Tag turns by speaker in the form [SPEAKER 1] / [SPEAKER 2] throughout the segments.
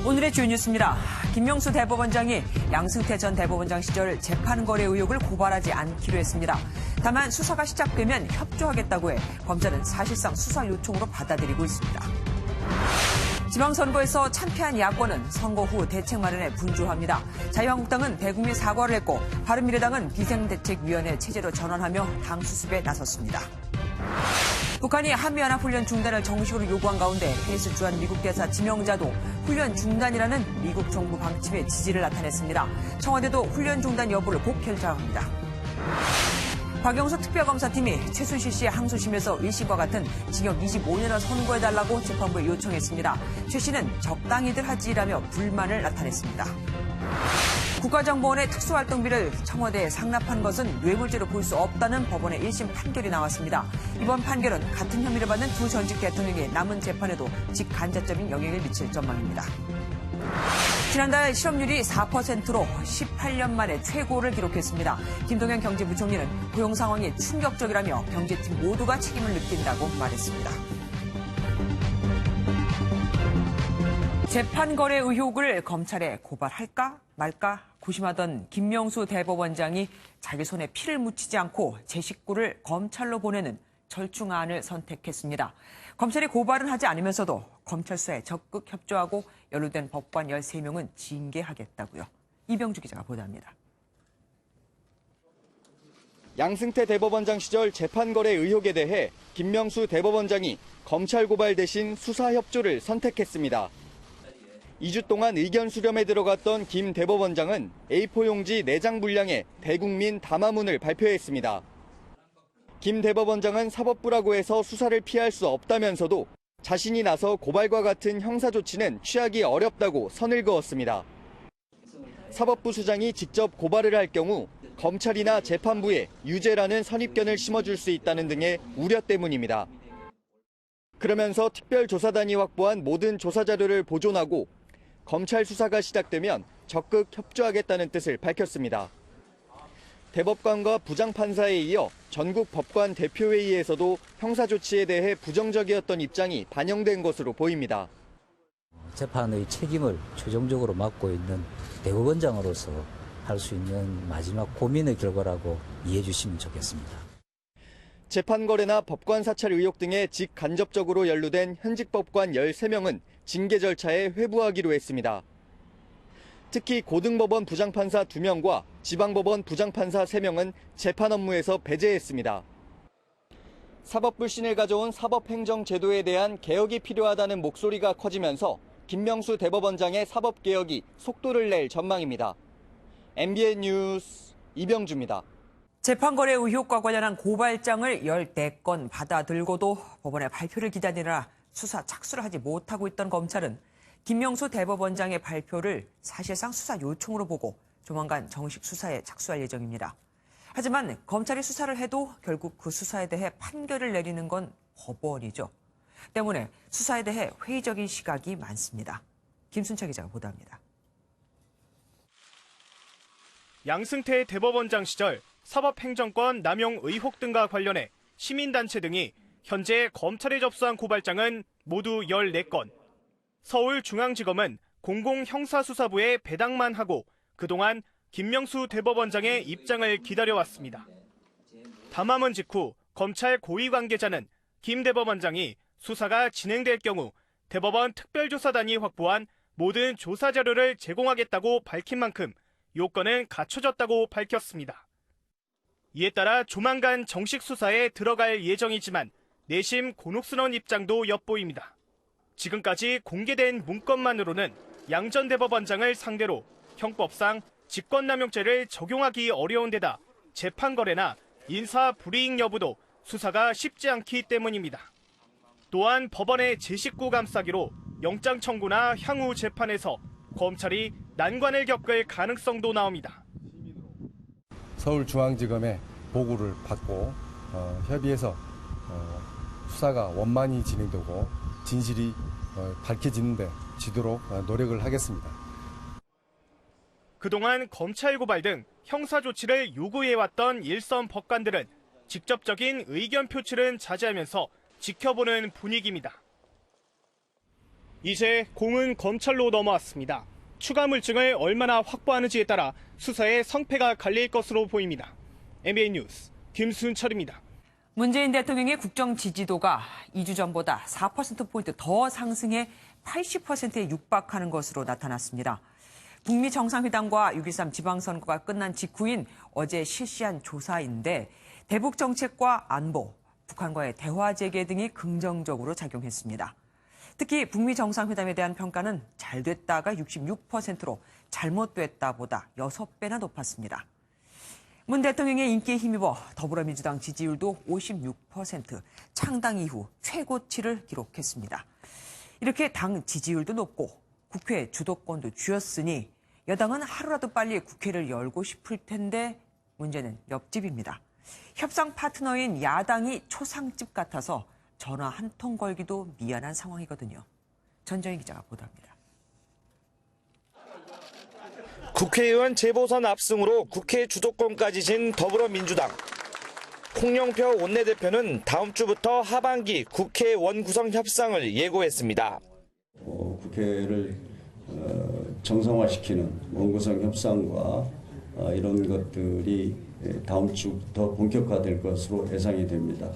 [SPEAKER 1] 오늘의 주요 뉴스입니다. 김명수 대법원장이 양승태 전 대법원장 시절 재판 거래 의혹을 고발하지 않기로 했습니다. 다만 수사가 시작되면 협조하겠다고 해 검찰은 사실상 수사 요청으로 받아들이고 있습니다. 지방선거에서 참패한 야권은 선거 후 대책 마련에 분주합니다. 자유한국당은 대국민 사과를 했고 바른미래당은 비상대책위원회 체제로 전환하며 당 수습에 나섰습니다. 북한이 한미연합훈련 중단을 정식으로 요구한 가운데 페이스 주한 미국 대사 지명자도 훈련 중단이라는 미국 정부 방침에 지지를 나타냈습니다. 청와대도 훈련 중단 여부를 곧 결정합니다. 박영수 특별검사팀이 최순실 씨의 항소심에서 1심과 같은 징역 25년을 선고해달라고 재판부에 요청했습니다. 최 씨는 적당히들 하지라며 불만을 나타냈습니다. 국가정보원의 특수활동비를 청와대에 상납한 것은 뇌물죄로 볼 수 없다는 법원의 1심 판결이 나왔습니다. 이번 판결은 같은 혐의를 받는 두 전직 대통령의 남은 재판에도 직간접적인 영향을 미칠 전망입니다. 지난달 실업률이 4%로 18년 만에 최고를 기록했습니다. 김동연 경제부총리는 고용 상황이 충격적이라며 경제팀 모두가 책임을 느낀다고 말했습니다. 재판 거래 의혹을 검찰에 고발할까 말까 고심하던 김명수 대법원장이 자기 손에 피를 묻히지 않고 제 식구를 검찰로 보내는 절충안을 선택했습니다. 검찰이 고발은 하지 않으면서도 검찰 수사에 적극 협조하고 연루된 법관 13명은 징계하겠다고요. 이병주 기자가 보도합니다.
[SPEAKER 2] 양승태 대법원장 시절 재판 거래 의혹에 대해 김명수 대법원장이 검찰 고발 대신 수사 협조를 선택했습니다. 2주 동안 의견 수렴에 들어갔던 김 대법원장은 A4 용지 4장 분량의 대국민 담화문을 발표했습니다. 김 대법원장은 사법부라고 해서 수사를 피할 수 없다면서도 자신이 나서 고발과 같은 형사 조치는 취하기 어렵다고 선을 그었습니다. 사법부 수장이 직접 고발을 할 경우 검찰이나 재판부에 유죄라는 선입견을 심어줄 수 있다는 등의 우려 때문입니다. 그러면서 특별조사단이 확보한 모든 조사 자료를 보존하고 검찰 수사가 시작되면 적극 협조하겠다는 뜻을 밝혔습니다. 대법관과 부장판사에 이어 전국 법관 대표회의에서도 형사 조치에 대해 부정적이었던 입장이 반영된 것으로 보입니다.
[SPEAKER 3] 재판의 책임을 최종적으로 맡고 있는 대법원장으로서 할 수 있는 마지막 고민의 결과라고 이해해 주시면 좋겠습니다.
[SPEAKER 2] 재판 거래나 법관 사찰 의혹 등에 직간접적으로 연루된 현직 법관 13명은 징계 절차에 회부하기로 했습니다. 특히 고등법원 부장판사 2명과 지방법원 부장판사 3명은 재판 업무에서 배제했습니다. 사법부 신을 가져온 사법행정제도에 대한 개혁이 필요하다는 목소리가 커지면서 김명수 대법원장의 사법개혁이 속도를 낼 전망입니다. MBN 뉴스 이병주입니다.
[SPEAKER 1] 재판 거래 의혹과 관련한 고발장을 14건 받아들고도 법원의 발표를 기다리느라 수사 착수를 하지 못하고 있던 검찰은 김명수 대법원장의 발표를 사실상 수사 요청으로 보고 조만간 정식 수사에 착수할 예정입니다. 하지만 검찰이 수사를 해도 결국 그 수사에 대해 판결을 내리는 건 법원이죠. 때문에 수사에 대해 회의적인 시각이 많습니다. 김순철 기자가 보도합니다.
[SPEAKER 4] 양승태 대법원장 시절 사법행정권 남용 의혹 등과 관련해 시민단체 등이 현재 검찰에 접수한 고발장은 모두 14건. 서울중앙지검은 공공형사수사부에 배당만 하고 그동안 김명수 대법원장의 입장을 기다려왔습니다. 담화문 직후 검찰 고위 관계자는 김 대법원장이 수사가 진행될 경우 대법원 특별조사단이 확보한 모든 조사 자료를 제공하겠다고 밝힌 만큼 요건은 갖춰졌다고 밝혔습니다. 이에 따라 조만간 정식 수사에 들어갈 예정이지만 내심 곤혹스러운 입장도 엿보입니다. 지금까지 공개된 문건만으로는 양 전 대법원장을 상대로 형법상 직권남용죄를 적용하기 어려운 데다 재판 거래나 인사 불이익 여부도 수사가 쉽지 않기 때문입니다. 또한 법원의 제19 감싸기로 영장 청구나 향후 재판에서 검찰이 난관을 겪을 가능성도 나옵니다.
[SPEAKER 5] 서울중앙지검의 보고를 받고 협의해서 수사가 원만히 진행되고 진실이 밝혀지는 데 지도록 노력을 하겠습니다.
[SPEAKER 4] 그동안 검찰 고발 등 형사 조치를 요구해왔던 일선 법관들은 직접적인 의견 표출은 자제하면서 지켜보는 분위기입니다. 이제 공은 검찰로 넘어왔습니다. 추가 물증을 얼마나 확보하는지에 따라 수사의 성패가 갈릴 것으로 보입니다. MBN 뉴스 김순철입니다.
[SPEAKER 1] 문재인 대통령의 국정 지지도가 2주 전보다 4%포인트 더 상승해 80%에 육박하는 것으로 나타났습니다. 북미 정상회담과 6.13 지방선거가 끝난 직후인 어제 실시한 조사인데 대북 정책과 안보, 북한과의 대화 재개 등이 긍정적으로 작용했습니다. 특히 북미 정상회담에 대한 평가는 잘 됐다가 66%로 잘못됐다보다 6배나 높았습니다. 문 대통령의 인기에 힘입어 더불어민주당 지지율도 56%, 창당 이후 최고치를 기록했습니다. 이렇게 당 지지율도 높고 국회 주도권도 쥐었으니 여당은 하루라도 빨리 국회를 열고 싶을 텐데 문제는 옆집입니다. 협상 파트너인 야당이 초상집 같아서 전화 한 통 걸기도 미안한 상황이거든요. 전정희 기자가 보도합니다.
[SPEAKER 6] 국회의원 재보선 압승으로 국회 주도권까지 진 더불어민주당. 홍영표 원내대표는 다음 주부터 하반기 국회 원구성 협상을 예고했습니다.
[SPEAKER 7] 국회를 정상화시키는 원구성 협상과 이런 것들이 다음 주부터 본격화될 것으로 예상이 됩니다.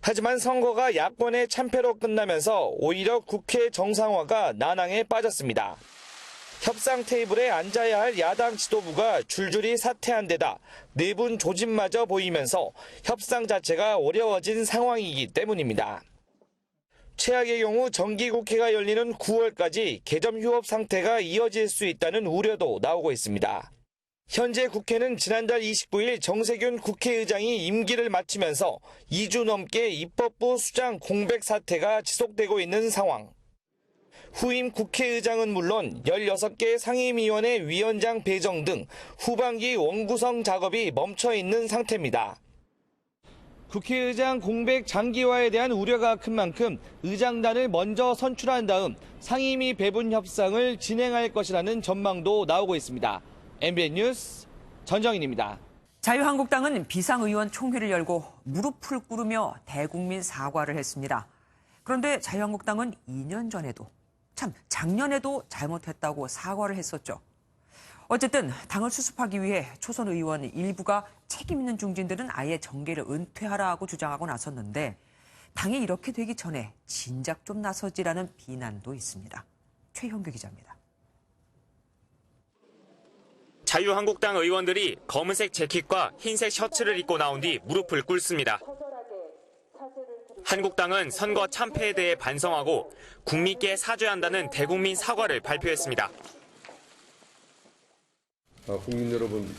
[SPEAKER 6] 하지만 선거가 야권의 참패로 끝나면서 오히려 국회 정상화가 난항에 빠졌습니다. 협상 테이블에 앉아야 할 야당 지도부가 줄줄이 사퇴한 데다 내분 조짐마저 보이면서 협상 자체가 어려워진 상황이기 때문입니다. 최악의 경우 정기국회가 열리는 9월까지 개점 휴업 상태가 이어질 수 있다는 우려도 나오고 있습니다. 현재 국회는 지난달 29일 정세균 국회의장이 임기를 마치면서 2주 넘게 입법부 수장 공백 사태가 지속되고 있는 상황. 후임 국회의장은 물론 16개 상임위원회 위원장 배정 등 후반기 원구성 작업이 멈춰 있는 상태입니다. 국회의장 공백 장기화에 대한 우려가 큰 만큼 의장단을 먼저 선출한 다음 상임위 배분 협상을 진행할 것이라는 전망도 나오고 있습니다. MBN 뉴스 전정인입니다.
[SPEAKER 1] 자유한국당은 비상의원 총회를 열고 무릎을 꿇으며 대국민 사과를 했습니다. 그런데 자유한국당은 2년 전에도, 작년에도 잘못했다고 사과를 했었죠. 어쨌든 당을 수습하기 위해 초선 의원 일부가 책임 있는 중진들은 아예 정계를 은퇴하라고 주장하고 나섰는데 당이 이렇게 되기 전에 진작 좀 나서지라는 비난도 있습니다. 최형규 기자입니다.
[SPEAKER 8] 자유한국당 의원들이 검은색 재킷과 흰색 셔츠를 입고 나온 뒤 무릎을 꿇습니다. 한국당은 선거 참패에 대해 반성하고 국민께 사죄한다는 대국민 사과를 발표했습니다.
[SPEAKER 9] 국민 여러분,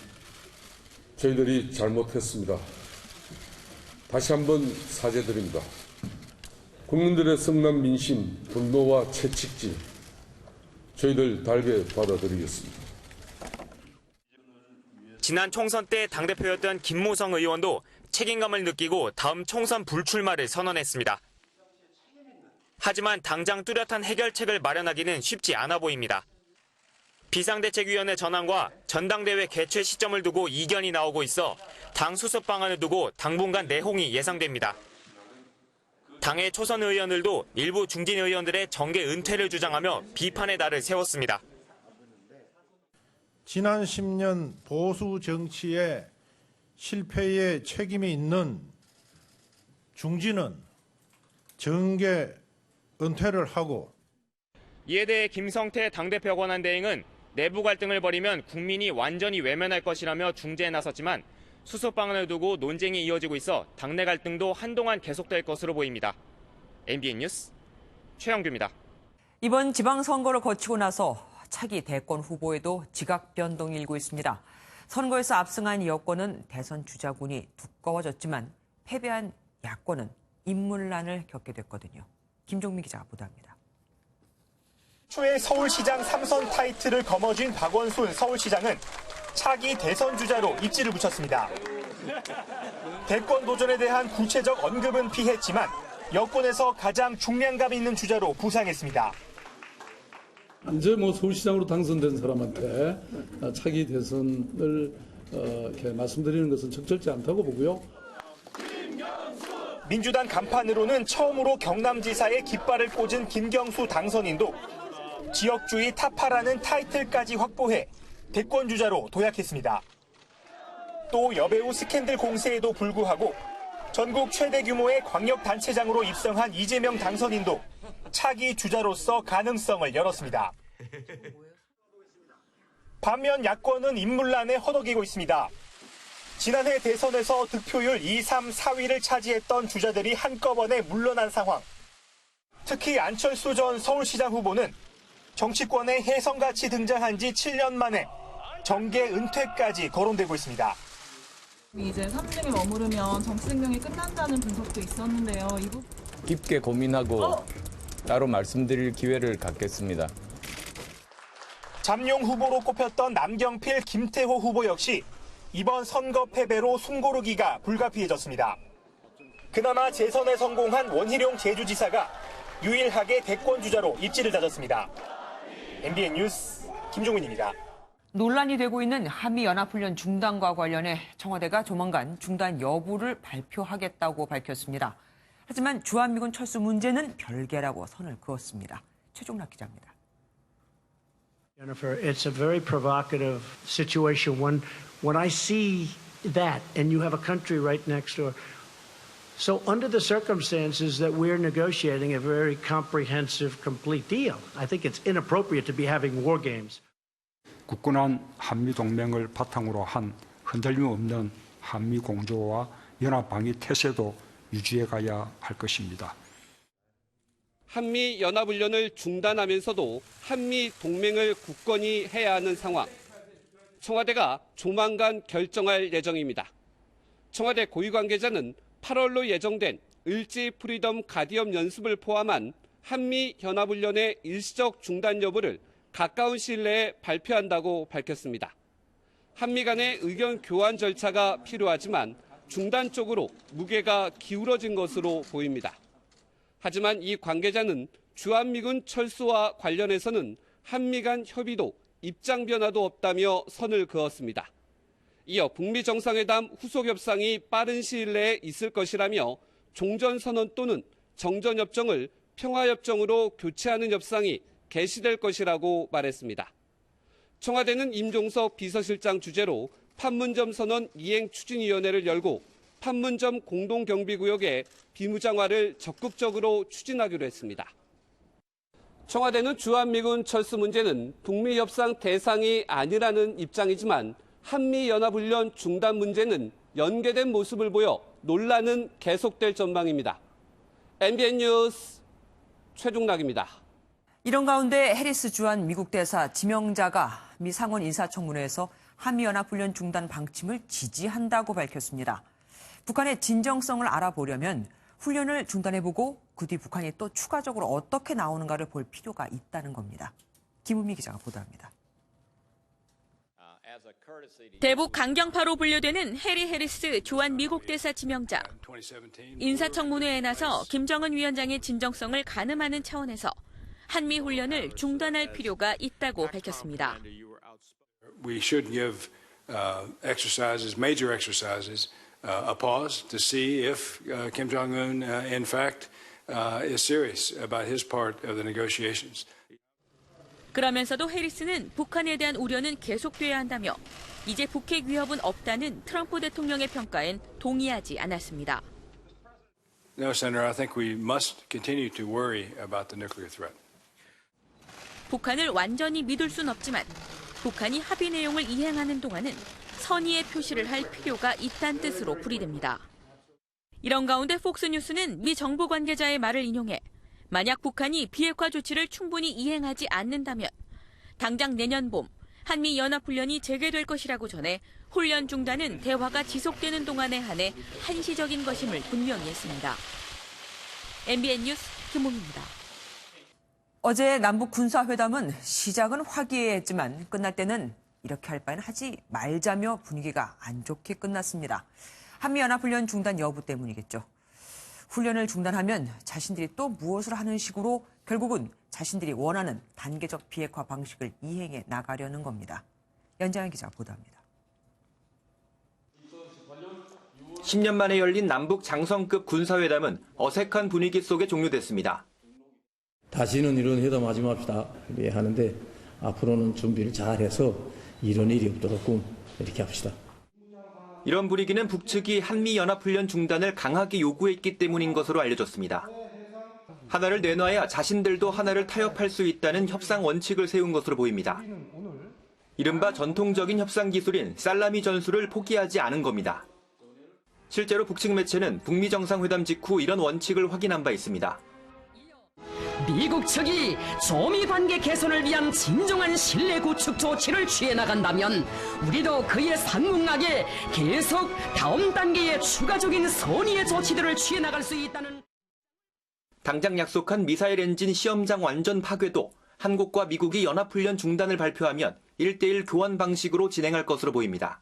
[SPEAKER 9] 저희들이 잘못했습니다. 다시 한번 사죄드립니다. 국민들의 성난 민심, 분노와 채찍질, 저희들 달게 받아들이겠습니다.
[SPEAKER 8] 지난 총선 때 당대표였던 김무성 의원도 책임감을 느끼고 다음 총선 불출마를 선언했습니다. 하지만 당장 뚜렷한 해결책을 마련하기는 쉽지 않아 보입니다. 비상대책위원회 전환과 전당대회 개최 시점을 두고 이견이 나오고 있어 당 수습 방안을 두고 당분간 내홍이 예상됩니다. 당의 초선 의원들도 일부 중진 의원들의 정계 은퇴를 주장하며 비판의 날을 세웠습니다.
[SPEAKER 10] 지난 10년 보수 정치의 실패에 책임이 있는 중진은 정계 은퇴를 하고,
[SPEAKER 8] 이에 대해 김성태 당대표 권한대행은 내부 갈등을 벌이면 국민이 완전히 외면할 것이라며 중재에 나섰지만 수습 방안을 두고 논쟁이 이어지고 있어 당내 갈등도 한동안 계속될 것으로 보입니다. MBN 뉴스 최영규입니다.
[SPEAKER 1] 이번 지방선거를 거치고 나서 차기 대권 후보에도 지각 변동이 일고 있습니다. 선거에서 압승한 여권은 대선 주자군이 두꺼워졌지만 패배한 야권은 인물난을 겪게 됐거든요. 김종민 기자가 보도합니다.
[SPEAKER 4] 초에 서울시장 3선 타이틀을 거머쥔 박원순 서울시장은 차기 대선 주자로 입지를 붙였습니다. 대권 도전에 대한 구체적 언급은 피했지만 여권에서 가장 중량감 있는 주자로 부상했습니다.
[SPEAKER 11] 이제 서울시장으로 당선된 사람한테 차기 대선을 이렇게 말씀드리는 것은 적절치 않다고 보고요.
[SPEAKER 4] 민주당 간판으로는 처음으로 경남지사에 깃발을 꽂은 김경수 당선인도 지역주의 타파라는 타이틀까지 확보해 대권주자로 도약했습니다. 또 여배우 스캔들 공세에도 불구하고 전국 최대 규모의 광역단체장으로 입성한 이재명 당선인도 차기 주자로서 가능성을 열었습니다. 반면 야권은 인물난에 허덕이고 있습니다. 지난해 대선에서 득표율 2, 3, 4위를 차지했던 주자들이 한꺼번에 물러난 상황. 특히 안철수 전 서울시장 후보는 정치권에 혜성같이 등장한 지 7년 만에 정계 은퇴까지 거론되고 있습니다.
[SPEAKER 12] 이제 3등에 머무르면 정치 생명이 끝난다는 분석도 있었는데요.
[SPEAKER 13] 깊게 고민하고 따로 말씀드릴 기회를 갖겠습니다.
[SPEAKER 4] 잠룡 후보로 꼽혔던 남경필, 김태호 후보 역시 이번 선거 패배로 숨고르기가 불가피해졌습니다. 그나마 재선에 성공한 원희룡 제주지사가 유일하게 대권주자로 입지를 다졌습니다. MBN 뉴스 김종민입니다.
[SPEAKER 1] 논란이 되고 있는 한미연합훈련 중단과 관련해 청와대가 조만간 중단 여부를 발표하겠다고 밝혔습니다. 하지만 주한미군 철수 문제는 별개라고 선을 그었습니다. 최종락 기자입니다.
[SPEAKER 14] Jennifer, it's a very provocative situation when I see that and you have a country right next door. So under the circumstances that we're negotiating a very comprehensive, complete deal, I think it's inappropriate to be having war games.
[SPEAKER 15] 굳건한 한미동맹을 바탕으로 한 흔들림 없는 한미 공조와 연합방위 태세도 유지해가야 할 것입니다.
[SPEAKER 16] 한미 연합훈련을 중단하면서도 한미 동맹을 굳건히 해야 하는 상황. 청와대가 조만간 결정할 예정입니다. 청와대 고위 관계자는 8월로 예정된 을지 프리덤 가디엄 연습을 포함한 한미 연합훈련의 일시적 중단 여부를 가까운 시일 내에 발표한다고 밝혔습니다. 한미 간의 의견 교환 절차가 필요하지만 중단 쪽으로 무게가 기울어진 것으로 보입니다. 하지만 이 관계자는 주한미군 철수와 관련해서는 한미 간 협의도 입장 변화도 없다며 선을 그었습니다. 이어 북미 정상회담 후속 협상이 빠른 시일 내에 있을 것이라며 종전선언 또는 정전협정을 평화협정으로 교체하는 협상이 개시될 것이라고 말했습니다. 청와대는 임종석 비서실장 주재로 판문점 선언 이행 추진위원회를 열고 판문점 공동경비구역의 비무장화를 적극적으로 추진하기로 했습니다. 청와대는 주한미군 철수 문제는 북미 협상 대상이 아니라는 입장이지만 한미연합훈련 중단 문제는 연계된 모습을 보여 논란은 계속될 전망입니다. MBN 뉴스 최종락입니다.
[SPEAKER 1] 이런 가운데 해리스 주한 미국 대사 지명자가 미 상원 인사청문회에서 한미연합훈련 중단 방침을 지지한다고 밝혔습니다. 북한의 진정성을 알아보려면 훈련을 중단해보고 그 뒤 북한이 또 추가적으로 어떻게 나오는가를 볼 필요가 있다는 겁니다. 김은미 기자가 보도합니다.
[SPEAKER 17] 대북 강경파로 분류되는 해리 해리스 주한 미국 대사 지명자. 인사청문회에 나서 김정은 위원장의 진정성을 가늠하는 차원에서 한미 훈련을 중단할 필요가 있다고 밝혔습니다.
[SPEAKER 18] We should give exercises, major exercises, a pause to see if Kim Jong-un, in fact, is serious about his part of the negotiations.
[SPEAKER 17] 그러면서도 해리스는 북한에 대한 우려는 계속돼야 한다며 이제 북핵 위협은 없다는 트럼프 대통령의 평가엔 동의하지 않았습니다.
[SPEAKER 18] No, Senator, I think we must continue to worry about the nuclear threat.
[SPEAKER 17] 북한을 완전히 믿을 순 없지만 북한이 합의 내용을 이행하는 동안은 선의의 표시를 할 필요가 있다는 뜻으로 풀이됩니다. 이런 가운데 폭스뉴스는 미 정부 관계자의 말을 인용해 만약 북한이 비핵화 조치를 충분히 이행하지 않는다면 당장 내년 봄 한미 연합훈련이 재개될 것이라고 전해 훈련 중단은 대화가 지속되는 동안에 한해 한시적인 것임을 분명히 했습니다. MBN 뉴스 김홍입니다.
[SPEAKER 1] 어제 남북 군사회담은 시작은 화기애애했지만 끝날 때는 이렇게 할 바에는 하지 말자며 분위기가 안 좋게 끝났습니다. 한미연합훈련 중단 여부 때문이겠죠. 훈련을 중단하면 자신들이 또 무엇을 하는 식으로 결국은 자신들이 원하는 단계적 비핵화 방식을 이행해 나가려는 겁니다. 연장현 기자가 보도합니다.
[SPEAKER 2] 10년 만에 열린 남북 장성급 군사회담은 어색한 분위기 속에 종료됐습니다.
[SPEAKER 19] 다시는 이런 회담 하지 맙시다 하는데 앞으로는 준비를 잘해서 이런 일이 없도록 이렇게 합시다.
[SPEAKER 2] 이런 분위기는 북측이 한미연합훈련 중단을 강하게 요구했기 때문인 것으로 알려졌습니다. 하나를 내놔야 자신들도 하나를 타협할 수 있다는 협상 원칙을 세운 것으로 보입니다. 이른바 전통적인 협상 기술인 살라미 전술을 포기하지 않은 겁니다. 실제로 북측 매체는 북미 정상회담 직후 이런 원칙을 확인한 바 있습니다.
[SPEAKER 20] 미국 측이 조미 관계 개선을 위한 진정한 신뢰 구축 조치를 취해 나간다면 우리도 그에 상응하게 계속 다음 단계의 추가적인 선의의 조치들을 취해 나갈 수 있다는.
[SPEAKER 2] 당장 약속한 미사일 엔진 시험장 완전 파괴도 한국과 미국이 연합훈련 중단을 발표하면 1대1 교환 방식으로 진행할 것으로 보입니다.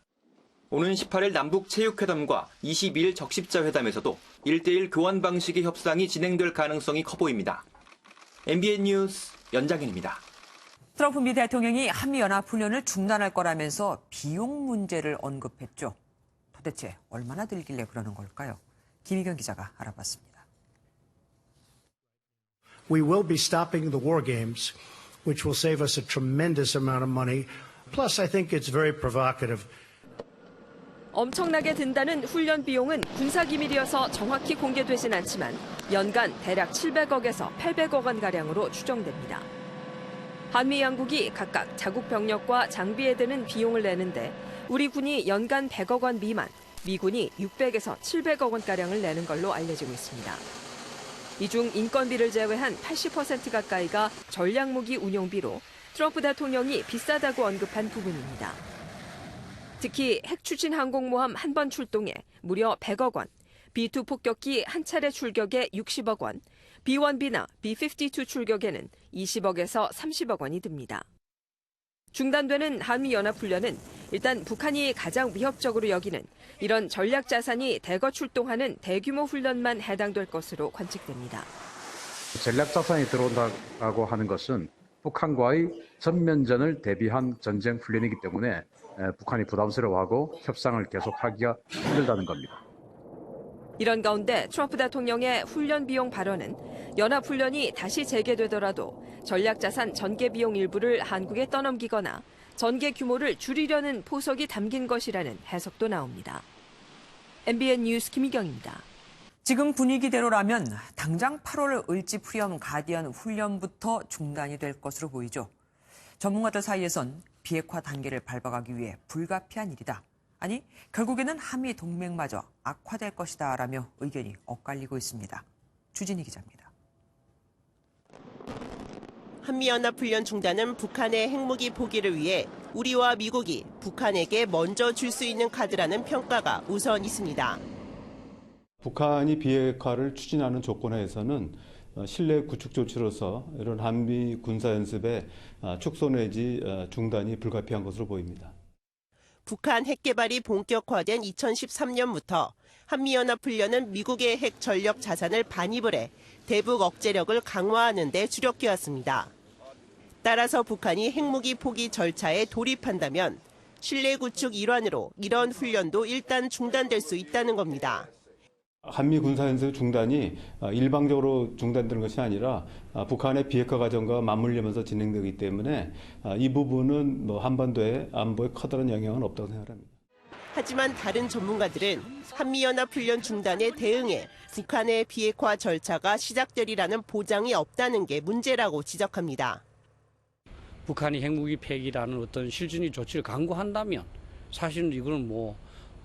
[SPEAKER 2] 오는 18일 남북 체육회담과 22일 적십자 회담에서도 1대1 교환 방식의 협상이 진행될 가능성이 커 보입니다. MBN 뉴스 연장현입니다.
[SPEAKER 1] 트럼프 미 대통령이 한미연합훈련을 중단할 거라면서 비용 문제를 언급했죠. 도대체 얼마나 들길래 그러는 걸까요? 김희경 기자가 알아봤습니다.
[SPEAKER 14] We will be stopping the war games, which will save us a tremendous amount of money. Plus, I think it's very provocative.
[SPEAKER 21] 엄청나게 든다는 훈련 비용은 군사기밀이어서 정확히 공개되진 않지만 연간 대략 700억에서 800억 원가량으로 추정됩니다. 한미 양국이 각각 자국 병력과 장비에 드는 비용을 내는데 우리 군이 연간 100억 원 미만, 미군이 600에서 700억 원가량을 내는 걸로 알려지고 있습니다. 이 중 인건비를 제외한 80% 가까이가 전략무기 운용비로 트럼프 대통령이 비싸다고 언급한 부분입니다. 특히 핵추진 항공모함 한 번 출동에 무려 100억 원, B-2 폭격기 한 차례 출격에 60억 원, B-1B나 B-52 출격에는 20억에서 30억 원이 듭니다. 중단되는 한미연합훈련은 일단 북한이 가장 위협적으로 여기는 이런 전략자산이 대거 출동하는 대규모 훈련만 해당될 것으로 관측됩니다.
[SPEAKER 22] 전략자산이 들어온다고 하는 것은 북한과의 전면전을 대비한 전쟁 훈련이기 때문에 북한이 부담스러워하고 협상을 계속하기가 힘들다는 겁니다.
[SPEAKER 21] 이런 가운데 트럼프 대통령의 훈련 비용 발언은 연합훈련이 다시 재개되더라도 전략자산 전개 비용 일부를 한국에 떠넘기거나 전개 규모를 줄이려는 포석이 담긴 것이라는 해석도 나옵니다. MBN 뉴스 김희경입니다.
[SPEAKER 1] 지금 분위기대로라면 당장 8월 을지프리엄 가디언 훈련부터 중단이 될 것으로 보이죠. 전문가들 사이에선 비핵화 단계를 밟아가기 위해 불가피한 일이다. 아니, 결국에는 한미 동맹마저 악화될 것이다 라며 의견이 엇갈리고 있습니다. 주진희 기자입니다.
[SPEAKER 23] 한미연합훈련 중단은 북한의 핵무기 포기를 위해 우리와 미국이 북한에게 먼저 줄 수 있는 카드라는 평가가 우선 있습니다.
[SPEAKER 24] 북한이 비핵화를 추진하는 조건하에서는 신뢰 구축 조치로서 이런 한미 군사연습의 축소 내지 중단이 불가피한 것으로 보입니다.
[SPEAKER 23] 북한 핵 개발이 본격화된 2013년부터 한미연합훈련은 미국의 핵 전력 자산을 반입을 해 대북 억제력을 강화하는 데 주력해왔습니다. 따라서 북한이 핵무기 포기 절차에 돌입한다면 신뢰 구축 일환으로 이런 훈련도 일단 중단될 수 있다는 겁니다.
[SPEAKER 24] 한미 군사연습 중단이 일방적으로 중단되는 것이 아니라 북한의 비핵화 과정과 맞물리면서 진행되기 때문에 이 부분은 한반도의 안보에 커다란 영향은 없다고 생각합니다.
[SPEAKER 23] 하지만 다른 전문가들은 한미연합훈련 중단에 대응해 북한의 비핵화 절차가 시작되리라는 보장이 없다는 게 문제라고 지적합니다.
[SPEAKER 25] 북한이 핵무기 폐기라는 어떤 실질적인 조치를 강구한다면 사실은 이거는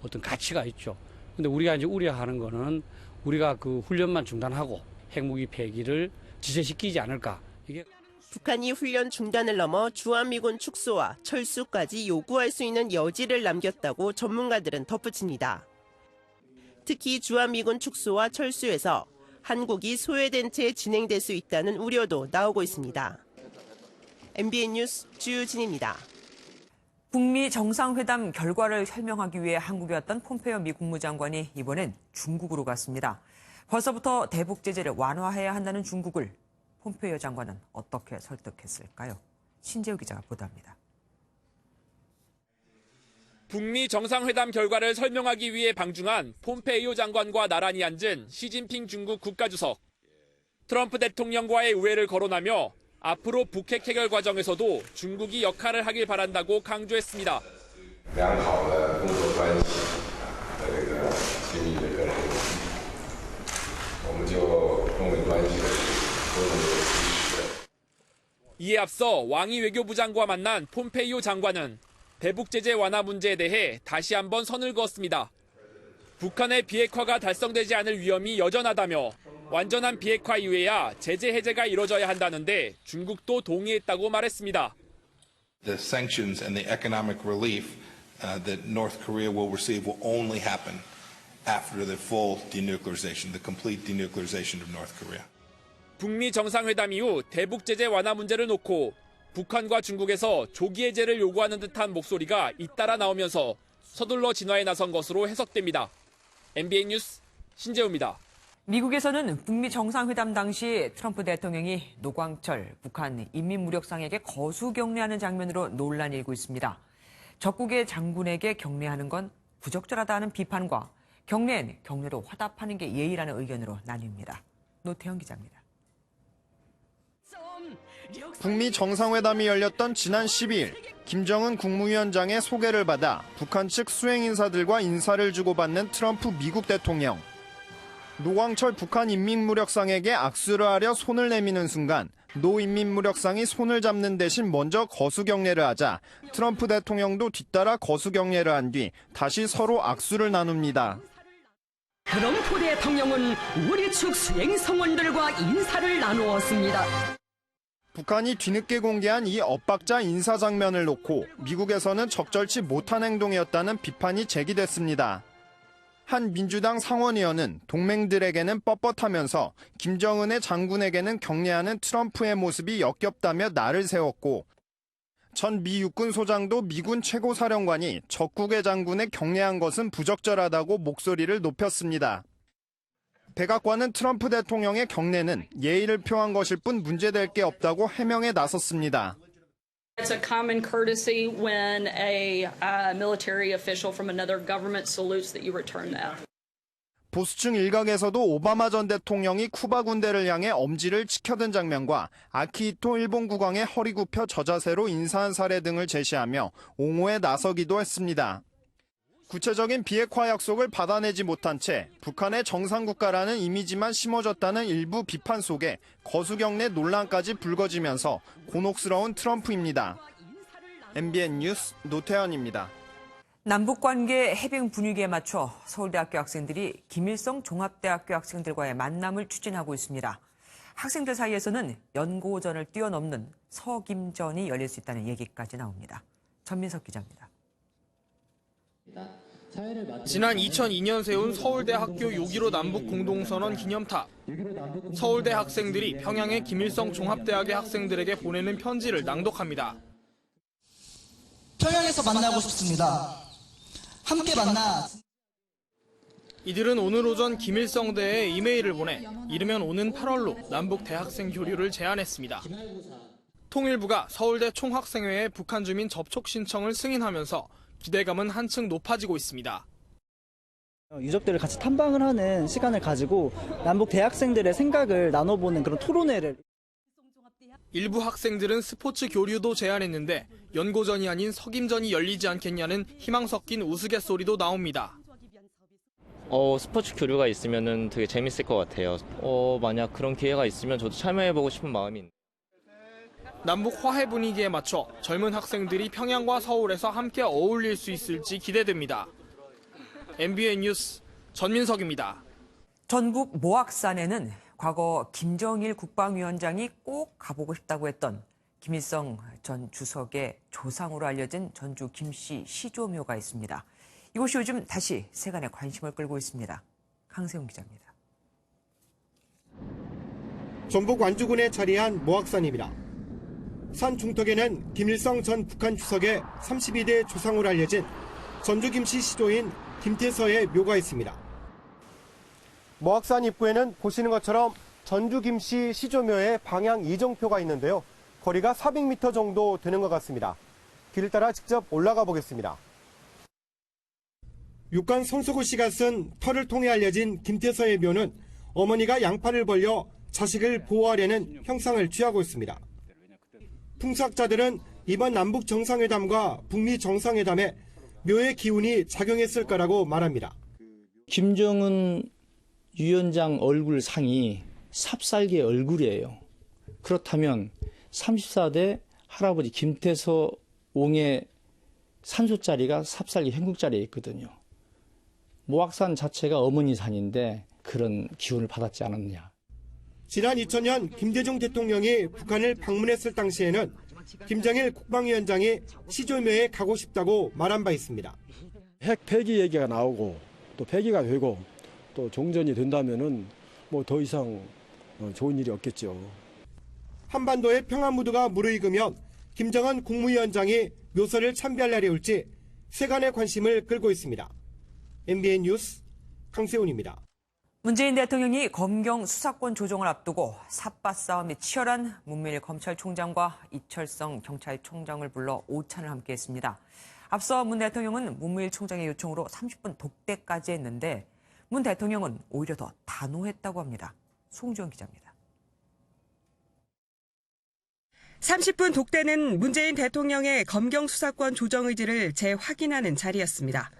[SPEAKER 25] 어떤 가치가 있죠. 근데 우리가 이제 우려하는 거는 우리가 그 훈련만 중단하고 핵무기 폐기를 지체시키지 않을까. 이게
[SPEAKER 23] 북한이 훈련 중단을 넘어 주한미군 축소와 철수까지 요구할 수 있는 여지를 남겼다고 전문가들은 덧붙입니다. 특히 주한미군 축소와 철수에서 한국이 소외된 채 진행될 수 있다는 우려도 나오고 있습니다. MBN 뉴스 주진입니다.
[SPEAKER 1] 북미 정상회담 결과를 설명하기 위해 한국에 왔던 폼페이오 미 국무장관이 이번엔 중국으로 갔습니다. 벌써부터 대북 제재를 완화해야 한다는 중국을 폼페이오 장관은 어떻게 설득했을까요? 신재우 기자가 보도합니다.
[SPEAKER 3] 북미 정상회담 결과를 설명하기 위해 방중한 폼페이오 장관과 나란히 앉은 시진핑 중국 국가주석. 트럼프 대통령과의 우애를 거론하며 앞으로 북핵 해결 과정에서도 중국이 역할을 하길 바란다고 강조했습니다. 이에 앞서 왕이 외교부장과 만난 폼페이오 장관은 대북 제재 완화 문제에 대해 다시 한번 선을 그었습니다. 북한의 비핵화가 달성되지 않을 위험이 여전하다며 완전한 비핵화 이후에야 제재 해제가 이뤄져야 한다는데 중국도 동의했다고 말했습니다.
[SPEAKER 5] The sanctions and the economic relief that North Korea will receive will only happen after the full denuclearization, the complete denuclearization of North Korea.
[SPEAKER 3] 북미 정상회담 이후 대북 제재 완화 문제를 놓고 북한과 중국에서 조기 해제를 요구하는 듯한 목소리가 잇따라 나오면서 서둘러 진화에 나선 것으로 해석됩니다. MBN 뉴스 신재우입니다.
[SPEAKER 1] 미국에서는 북미 정상회담 당시 트럼프 대통령이 노광철 북한 인민무력상에게 거수 격려하는 장면으로 논란이 일고 있습니다. 적국의 장군에게 격려하는 건 부적절하다는 비판과 격려엔 격려로 화답하는 게 예의라는 의견으로 나뉩니다. 노태영 기자입니다.
[SPEAKER 6] 북미 정상회담이 열렸던 지난 12일 김정은 국무위원장의 소개를 받아 북한 측 수행 인사들과 인사를 주고받는 트럼프 미국 대통령. 노광철 북한 인민무력상에게 악수를 하려 손을 내미는 순간 노 인민무력상이 손을 잡는 대신 먼저 거수 경례를 하자 트럼프 대통령도 뒤따라 거수 경례를 한 뒤 다시 서로 악수를 나눕니다.
[SPEAKER 20] 트럼프 대통령은 우리 측 수행 성원들과 인사를 나누었습니다.
[SPEAKER 6] 북한이 뒤늦게 공개한 이 엇박자 인사 장면을 놓고 미국에서는 적절치 못한 행동이었다는 비판이 제기됐습니다. 한 민주당 상원의원은 동맹들에게는 뻣뻣하면서 김정은의 장군에게는 격려하는 트럼프의 모습이 역겹다며 날을 세웠고 전 미 육군 소장도 미군 최고사령관이 적국의 장군에 격려한 것은 부적절하다고 목소리를 높였습니다. 백악관은 트럼프 대통령의 격려는 예의를 표한 것일 뿐 문제될 게 없다고 해명에 나섰습니다.
[SPEAKER 7] It's a common courtesy when a military official from another government salutes that you return that.
[SPEAKER 6] 보수층 일각에서도 오바마 전 대통령이 쿠바 군대를 향해 엄지를 치켜든 장면과 아키히토 일본 국왕의 허리 굽혀 저자세로 인사한 사례 등을 제시하며 옹호에 나서기도 했습니다. 구체적인 비핵화 약속을 받아내지 못한 채 북한의 정상국가라는 이미지만 심어졌다는 일부 비판 속에 거수경례 논란까지 불거지면서 곤혹스러운 트럼프입니다. MBN 뉴스 노태현입니다.
[SPEAKER 1] 남북관계 해빙 분위기에 맞춰 서울대학교 학생들이 김일성 종합대학교 학생들과의 만남을 추진하고 있습니다. 학생들 사이에서는 연고전을 뛰어넘는 서김전이 열릴 수 있다는 얘기까지 나옵니다. 전민석 기자입니다.
[SPEAKER 4] 지난 2002년 세운 서울대 학교 6.15 남북공동선언 기념탑. 서울대 학생들이 평양의 김일성 종합대학의 학생들에게 보내는 편지를 낭독합니다.
[SPEAKER 9] 평양에서 만나고 싶습니다. 함께 만나.
[SPEAKER 4] 이들은 오늘 오전 김일성대에 이메일을 보내 이르면 오는 8월로 남북 대학생 교류를 제안했습니다. 통일부가 서울대 총학생회에 북한 주민 접촉 신청을 승인하면서 기대감은 한층 높아지고 있습니다.
[SPEAKER 26] 유족들을 같이 탐방을 하는 시간을 가지고 남북 대학생들의 생각을 나눠보는 그런 토론회를.
[SPEAKER 4] 일부 학생들은 스포츠 교류도 제안했는데 연고전이 아닌 석임전이 열리지 않겠냐는 희망 섞인 우스갯소리도 나옵니다.
[SPEAKER 27] 스포츠 교류가 있으면 되게 재밌을 것 같아요. 만약 그런 기회가 있으면 저도 참여해보고 싶은 마음이 있는데.
[SPEAKER 4] 남북 화해 분위기에 맞춰 젊은 학생들이 평양과 서울에서 함께 어울릴 수 있을지 기대됩니다. MBN 뉴스 전민석입니다.
[SPEAKER 1] 전북 모악산에는 과거 김정일 국방위원장이 꼭 가보고 싶다고 했던 김일성 전 주석의 조상으로 알려진 전주 김씨 시조묘가 있습니다. 이곳이 요즘 다시 세간의 관심을 끌고 있습니다. 강세웅 기자입니다.
[SPEAKER 28] 전북 완주군에 자리한 모악산입니다. 산 중턱에는 김일성 전 북한 주석의 32대 조상으로 알려진 전주 김씨 시조인 김태서의 묘가 있습니다. 모악산 입구에는 보시는 것처럼 전주 김씨 시조묘의 방향 이정표가 있는데요. 거리가 400m 정도 되는 것 같습니다. 길을 따라 직접 올라가 보겠습니다. 육관 손수구 씨가 쓴 터를 통해 알려진 김태서의 묘는 어머니가 양팔을 벌려 자식을 보호하려는 형상을 취하고 있습니다. 풍수학자들은 이번 남북 정상회담과 북미 정상회담에 묘의 기운이 작용했을 거라고 말합니다.
[SPEAKER 8] 김정은 위원장 얼굴 상이 삽살개 얼굴이에요. 그렇다면 34대 할아버지 김태서 옹의 산소자리가 삽살개 행국자리에 있거든요. 모악산 자체가 어머니 산인데 그런 기운을 받았지 않았느냐.
[SPEAKER 28] 지난 2000년 김대중 대통령이 북한을 방문했을 당시에는 김정일 국방위원장이 시조묘에 가고 싶다고 말한 바 있습니다.
[SPEAKER 10] 핵 폐기 얘기가 나오고 또 폐기가 되고 또 종전이 된다면은 뭐 더 이상 좋은 일이 없겠죠.
[SPEAKER 28] 한반도의 평화 무드가 무르익으면 김정은 국무위원장이 묘소를 참배할 날이 올지 세간의 관심을 끌고 있습니다. MBN 뉴스 강세훈입니다.
[SPEAKER 1] 문재인 대통령이 검경 수사권 조정을 앞두고 삿바 싸움이 치열한 문무일 검찰총장과 이철성 경찰총장을 불러 오찬을 함께했습니다. 앞서 문 대통령은 문무일 총장의 요청으로 30분 독대까지 했는데 문 대통령은 오히려 더 단호했다고 합니다. 송지원 기자입니다.
[SPEAKER 11] 30분 독대는 문재인 대통령의 검경 수사권 조정 의지를 재확인하는 자리였습니다.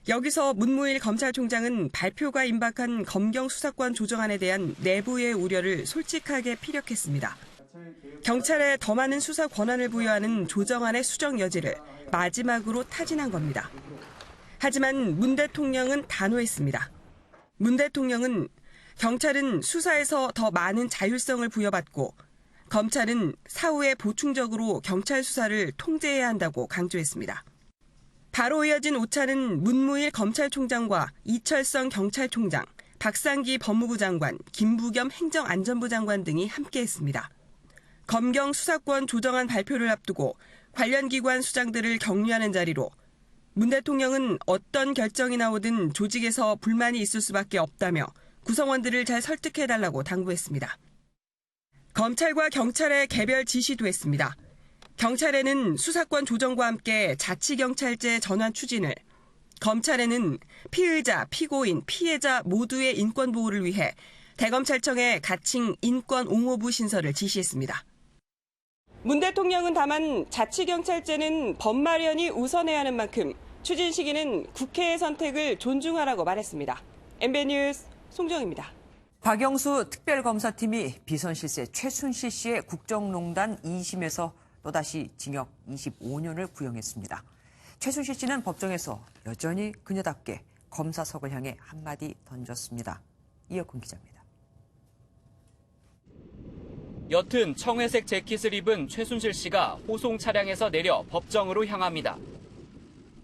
[SPEAKER 11] 여기서 문무일 검찰총장은 발표가 임박한 검경 수사권 조정안에 대한 내부의 우려를 솔직하게 피력했습니다. 경찰에 더 많은 수사 권한을 부여하는 조정안의 수정 여지를 마지막으로 타진한 겁니다. 하지만 문 대통령은 단호했습니다. 문 대통령은 경찰은 수사에서 더 많은 자율성을 부여받고 검찰은 사후에 보충적으로 경찰 수사를 통제해야 한다고 강조했습니다. 바로 이어진 오찬은 문무일 검찰총장과 이철성 경찰총장, 박상기 법무부 장관, 김부겸 행정안전부 장관 등이 함께했습니다. 검경 수사권 조정안 발표를 앞두고 관련 기관 수장들을 격려하는 자리로 문 대통령은 어떤 결정이 나오든 조직에서 불만이 있을 수밖에 없다며 구성원들을 잘 설득해달라고 당부했습니다. 검찰과 경찰의 개별 지시도 했습니다. 경찰에는 수사권 조정과 함께 자치경찰제 전환 추진을, 검찰에는 피의자, 피고인, 피해자 모두의 인권 보호를 위해 대검찰청에 가칭 인권옹호부 신설을 지시했습니다. 문 대통령은 다만 자치경찰제는 법 마련이 우선해야 하는 만큼 추진 시기는 국회의 선택을 존중하라고 말했습니다. MBN 뉴스 송정입니다.
[SPEAKER 1] 박영수 특별검사팀이 비선 실세 최순실 씨의 국정농단 2심에서 또다시 징역 25년을 구형했습니다. 최순실 씨는 법정에서 여전히 그녀답게 검사석을 향해 한마디 던졌습니다. 이혁훈 기자입니다.
[SPEAKER 12] 옅은 청회색 재킷을 입은 최순실 씨가 호송 차량에서 내려 법정으로 향합니다.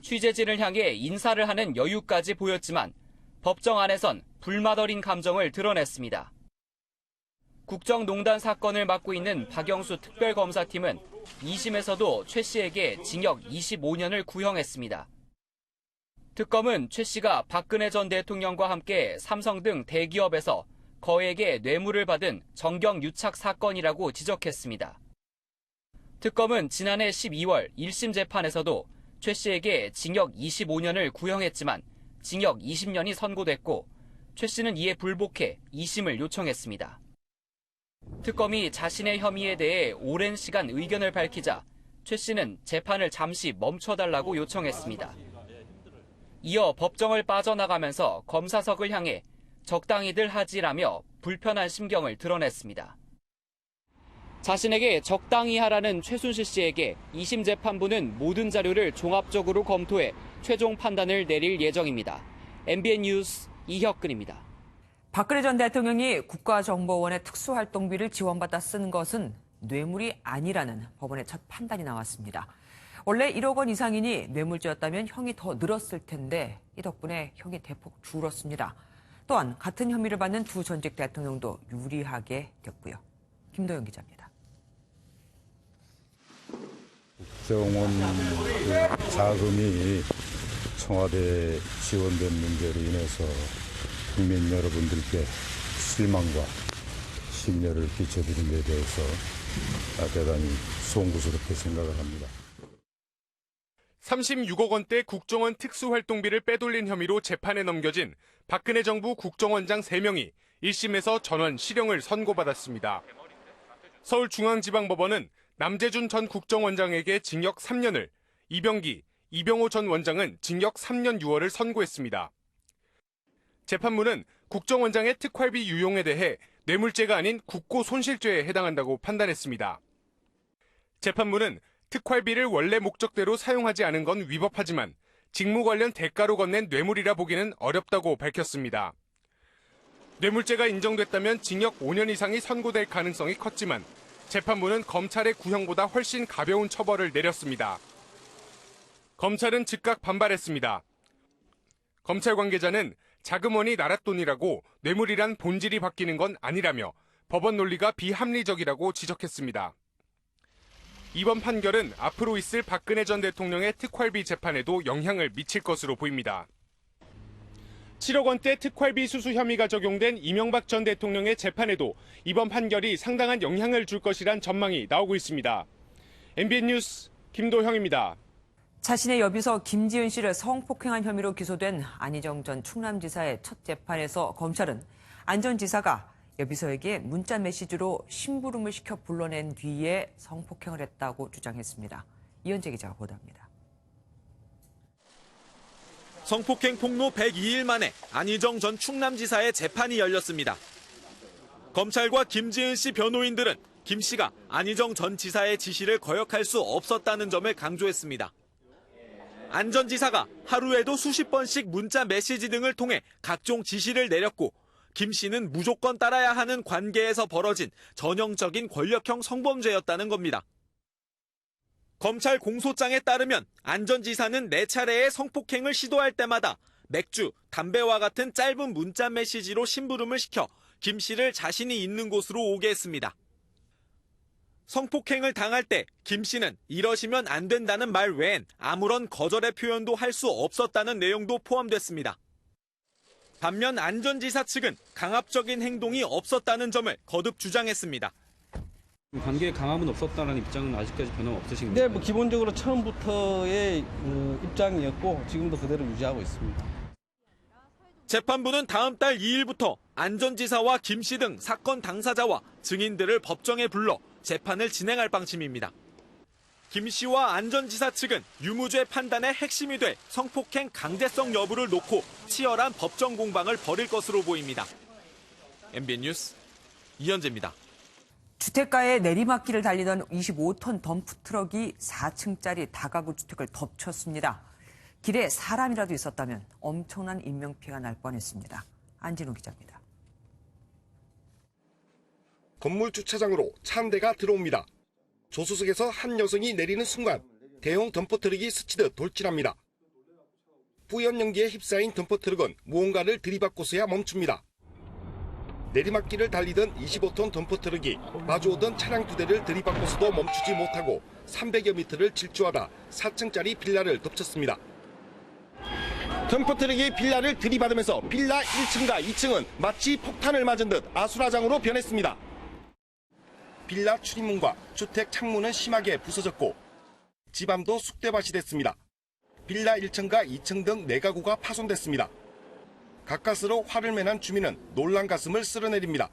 [SPEAKER 12] 취재진을 향해 인사를 하는 여유까지 보였지만 법정 안에선 불맛 어린 감정을 드러냈습니다. 국정농단 사건을 맡고 있는 박영수 특별검사팀은 2심에서도 최 씨에게 징역 25년을 구형했습니다. 특검은 최 씨가 박근혜 전 대통령과 함께 삼성 등 대기업에서 거액의 뇌물을 받은 정경 유착 사건이라고 지적했습니다. 특검은 지난해 12월 1심 재판에서도 최 씨에게 징역 25년을 구형했지만 징역 20년이 선고됐고 최 씨는 이에 불복해 2심을 요청했습니다. 특검이 자신의 혐의에 대해 오랜 시간 의견을 밝히자 최 씨는 재판을 잠시 멈춰달라고 요청했습니다. 이어 법정을 빠져나가면서 검사석을 향해 적당히들 하지라며 불편한 심경을 드러냈습니다. 자신에게 적당히 하라는 최순실 씨에게 2심 재판부는 모든 자료를 종합적으로 검토해 최종 판단을 내릴 예정입니다. MBN 뉴스 이혁근입니다.
[SPEAKER 1] 박근혜 전 대통령이 국가정보원의 특수활동비를 지원받아 쓴 것은 뇌물이 아니라는 법원의 첫 판단이 나왔습니다. 원래 1억 원 이상이니 뇌물죄였다면 형이 더 늘었을 텐데 이 덕분에 형이 대폭 줄었습니다. 또한 같은 혐의를 받는 두 전직 대통령도 유리하게 됐고요. 김도영 기자입니다.
[SPEAKER 13] 국정원 자금이 청와대에 지원된 문제로 인해서 국민 여러분들께 실망과 심려를 끼쳐드린 데 대해서 대단히 송구스럽게 생각을 합니다.
[SPEAKER 2] 36억 원대 국정원 특수활동비를 빼돌린 혐의로 재판에 넘겨진 박근혜 정부 국정원장 3명이 1심에서 전원 실형을 선고받았습니다. 서울중앙지방법원은 남재준 전 국정원장에게 징역 3년을, 이병기, 이병호 전 원장은 징역 3년 6월을 선고했습니다. 재판부는 국정원장의 특활비 유용에 대해 뇌물죄가 아닌 국고손실죄에 해당한다고 판단했습니다. 재판부는 특활비를 원래 목적대로 사용하지 않은 건 위법하지만 직무 관련 대가로 건넨 뇌물이라 보기는 어렵다고 밝혔습니다. 뇌물죄가 인정됐다면 징역 5년 이상이 선고될 가능성이 컸지만 재판부는 검찰의 구형보다 훨씬 가벼운 처벌을 내렸습니다. 검찰은 즉각 반발했습니다. 검찰 관계자는 자금원이 나랏돈이라고 뇌물이란 본질이 바뀌는 건 아니라며 법원 논리가 비합리적이라고 지적했습니다. 이번 판결은 앞으로 있을 박근혜 전 대통령의 특활비 재판에도 영향을 미칠 것으로 보입니다. 7억 원대 특활비 수수 혐의가 적용된 이명박 전 대통령의 재판에도 이번 판결이 상당한 영향을 줄 것이란 전망이 나오고 있습니다. MBN 뉴스 김도형입니다.
[SPEAKER 1] 자신의 여비서 김지은 씨를 성폭행한 혐의로 기소된 안희정 전 충남지사의 첫 재판에서 검찰은 안 전 지사가 여비서에게 문자 메시지로 심부름을 시켜 불러낸 뒤에 성폭행을 했다고 주장했습니다. 이현재 기자가 보도합니다.
[SPEAKER 14] 성폭행 폭로 102일 만에 안희정 전 충남지사의 재판이 열렸습니다. 검찰과 김지은 씨 변호인들은 김 씨가 안희정 전 지사의 지시를 거역할 수 없었다는 점을 강조했습니다. 안 전 지사가 하루에도 수십 번씩 문자 메시지 등을 통해 각종 지시를 내렸고 김 씨는 무조건 따라야 하는 관계에서 벌어진 전형적인 권력형 성범죄였다는 겁니다. 검찰 공소장에 따르면 안 전 지사는 4차례의 성폭행을 시도할 때마다 맥주, 담배와 같은 짧은 문자 메시지로 심부름을 시켜 김 씨를 자신이 있는 곳으로 오게 했습니다. 성폭행을 당할 때 김 씨는 이러시면 안 된다는 말 외엔 아무런 거절의 표현도 할 수 없었다는 내용도 포함됐습니다. 반면 안 전 지사 측은 강압적인 행동이 없었다는 점을 거듭 주장했습니다.
[SPEAKER 15] 관계에 강압은 없었다는 입장은 아직까지 변화 없으신가요?
[SPEAKER 16] 네, 기본적으로 처음부터의 입장이었고 지금도 그대로 유지하고 있습니다.
[SPEAKER 14] 재판부는 다음 달 2일부터 안 전 지사와 김 씨 등 사건 당사자와 증인들을 법정에 불러 재판을 진행할 방침입니다. 김 씨와 안 전 지사 측은 유무죄 판단의 핵심이 될 성폭행 강제성 여부를 놓고 치열한 법정 공방을 벌일 것으로 보입니다. MBN 뉴스 이현재입니다.
[SPEAKER 1] 주택가에 내리막길을 달리던 25톤 덤프트럭이 4층짜리 다가구 주택을 덮쳤습니다. 길에 사람이라도 있었다면 엄청난 인명피해가 날 뻔했습니다. 안진호 기자입니다.
[SPEAKER 17] 건물 주차장으로 차 한 대가 들어옵니다. 조수석에서 한 여성이 내리는 순간 대형 덤퍼트럭이 스치듯 돌진합니다. 뿌연 연기에 휩싸인 덤퍼트럭은 무언가를 들이받고서야 멈춥니다. 내리막길을 달리던 25톤 덤퍼트럭이 마주오던 차량 2대를 들이받고서도 멈추지 못하고 300여 미터를 질주하다 4층짜리 빌라를 덮쳤습니다. 덤퍼트럭이 빌라를 들이받으면서 빌라 1층과 2층은 마치 폭탄을 맞은 듯 아수라장으로 변했습니다. 빌라 출입문과 주택 창문은 심하게 부서졌고 집안도 쑥대밭이 됐습니다. 빌라 1층과 2층 등 4가구가 파손됐습니다. 가까스로 화를 매는 주민은 놀란 가슴을 쓸어내립니다.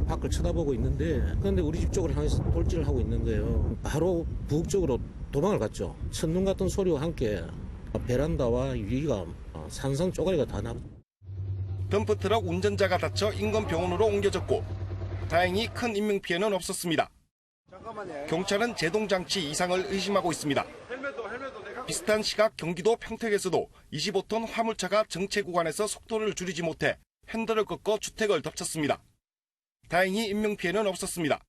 [SPEAKER 18] 밖을 쳐다보고 있는데 그런데 우리 집 쪽으로 향해서 돌진을 하고 있는 거예요. 바로 북쪽으로 도망을 갔죠. 천둥 같은 소리와 함께 베란다와 유리가 산상 쪼가리가 다 나.
[SPEAKER 17] 덤프트럭 운전자가 다쳐 인근병원으로 옮겨졌고 다행히 큰 인명피해는 없었습니다. 경찰은 제동장치 이상을 의심하고 있습니다. 비슷한 시각 경기도 평택에서도 25톤 화물차가 정체 구간에서 속도를 줄이지 못해 핸들을 꺾어 주택을 덮쳤습니다. 다행히 인명피해는 없었습니다.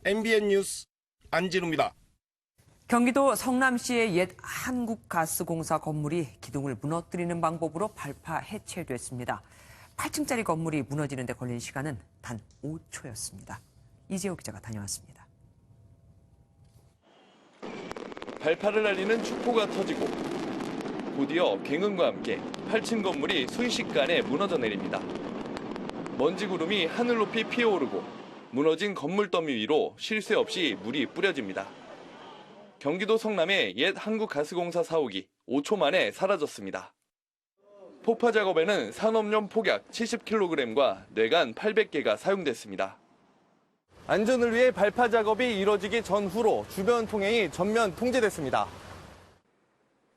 [SPEAKER 17] MBN 뉴스 안진우입니다.
[SPEAKER 1] 경기도 성남시의 옛 한국가스공사 건물이 기둥을 무너뜨리는 방법으로 발파 해체됐습니다. 8층짜리 건물이 무너지는 데 걸린 시간은 단 5초였습니다. 이재호 기자가 다녀왔습니다.
[SPEAKER 19] 발파를 날리는 축포가 터지고 곧이어 굉음과 함께 8층 건물이 순식간에 무너져 내립니다. 먼지 구름이 하늘 높이 피어오르고 무너진 건물 더미 위로 쉴 새 없이 물이 뿌려집니다. 경기도 성남의 옛 한국가스공사 사옥이 5초 만에 사라졌습니다. 폭파 작업에는 산업용 폭약 70kg과 뇌간 800개가 사용됐습니다.
[SPEAKER 3] 안전을 위해 발파 작업이 이뤄지기 전후로 주변 통행이 전면 통제됐습니다.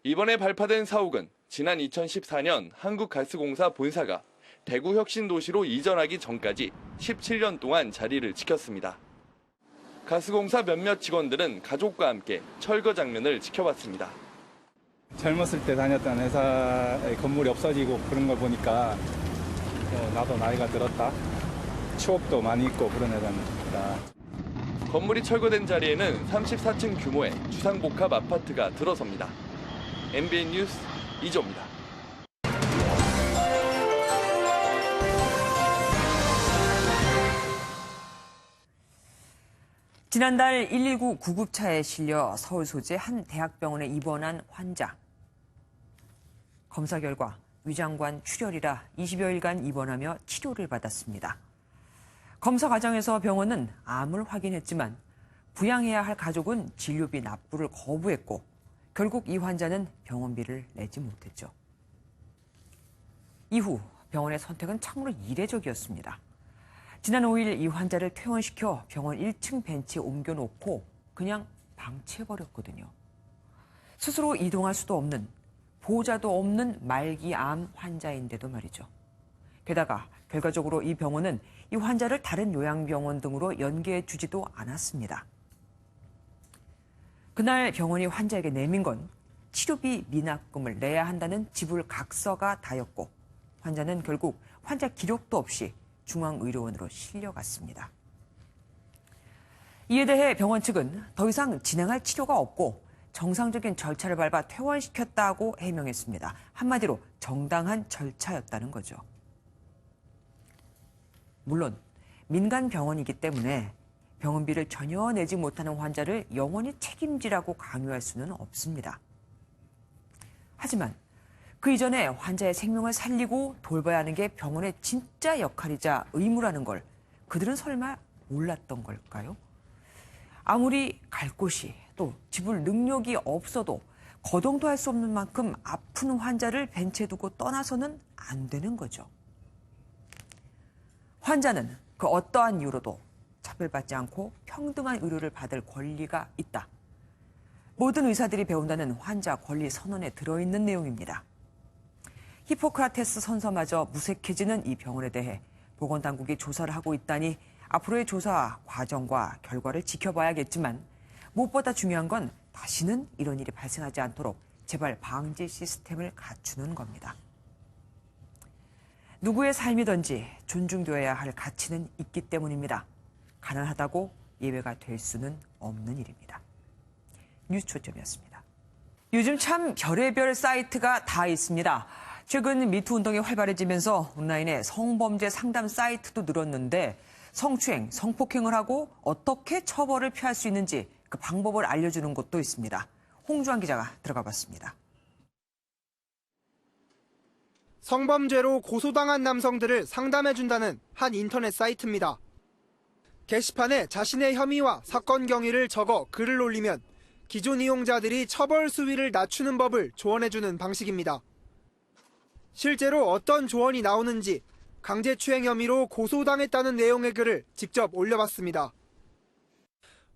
[SPEAKER 19] 이번에 발파된 사옥은 지난 2014년 한국가스공사 본사가 대구혁신도시로 이전하기 전까지 17년 동안 자리를 지켰습니다. 가스공사 몇몇 직원들은 가족과 함께 철거 장면을 지켜봤습니다.
[SPEAKER 5] 젊었을 때 다녔던 회사의 건물이 없어지고 그런 걸 보니까 나도 나이가 들었다. 추억도 많이 있고 그런 회사입니다.
[SPEAKER 19] 건물이 철거된 자리에는 34층 규모의 주상복합 아파트가 들어섭니다. MBN 뉴스 이조입니다.
[SPEAKER 1] 지난달 119 구급차에 실려 서울 소재 한 대학병원에 입원한 환자. 검사 결과 위장관 출혈이라 20여일간 입원하며 치료를 받았습니다. 검사 과정에서 병원은 암을 확인했지만 부양해야 할 가족은 진료비 납부를 거부했고 결국 이 환자는 병원비를 내지 못했죠. 이후 병원의 선택은 참으로 이례적이었습니다. 지난 5일 이 환자를 퇴원시켜 병원 1층 벤치에 옮겨놓고 그냥 방치해버렸거든요. 스스로 이동할 수도 없는, 보호자도 없는 말기 암 환자인데도 말이죠. 게다가 결과적으로 이 병원은 이 환자를 다른 요양병원 등으로 연계해 주지도 않았습니다. 그날 병원이 환자에게 내민 건 치료비 미납금을 내야 한다는 지불 각서가 다였고 환자는 결국 환자 기록도 없이 중앙의료원으로 실려갔습니다. 이에 대해 병원 측은 더 이상 진행할 치료가 없고 정상적인 절차를 밟아 퇴원시켰다고 해명했습니다. 한마디로 정당한 절차였다는 거죠. 물론 민간 병원이기 때문에 병원비를 전혀 내지 못하는 환자를 영원히 책임지라고 강요할 수는 없습니다. 하지만 그 이전에 환자의 생명을 살리고 돌봐야 하는 게 병원의 진짜 역할이자 의무라는 걸 그들은 설마 몰랐던 걸까요? 아무리 갈 곳이 또 지불 능력이 없어도 거동도 할 수 없는 만큼 아픈 환자를 벤치에 두고 떠나서는 안 되는 거죠. 환자는 그 어떠한 이유로도 차별받지 않고 평등한 의료를 받을 권리가 있다. 모든 의사들이 배운다는 환자 권리 선언에 들어있는 내용입니다. 히포크라테스 선서마저 무색해지는 이 병원에 대해 보건당국이 조사를 하고 있다니 앞으로의 조사 과정과 결과를 지켜봐야겠지만 무엇보다 중요한 건 다시는 이런 일이 발생하지 않도록 재발 방지 시스템을 갖추는 겁니다. 누구의 삶이든지 존중되어야 할 가치는 있기 때문입니다. 가난하다고 예외가 될 수는 없는 일입니다. 뉴스 초점이었습니다. 요즘 참 별의별 사이트가 다 있습니다. 최근 미투 운동이 활발해지면서 온라인에 성범죄 상담 사이트도 늘었는데 성추행, 성폭행을 하고 어떻게 처벌을 피할 수 있는지 그 방법을 알려주는 곳도 있습니다. 홍주환 기자가 들어가 봤습니다.
[SPEAKER 20] 성범죄로 고소당한 남성들을 상담해준다는 한 인터넷 사이트입니다. 게시판에 자신의 혐의와 사건 경위를 적어 글을 올리면 기존 이용자들이 처벌 수위를 낮추는 법을 조언해주는 방식입니다. 실제로 어떤 조언이 나오는지 강제추행 혐의로 고소당했다는 내용의 글을 직접 올려봤습니다.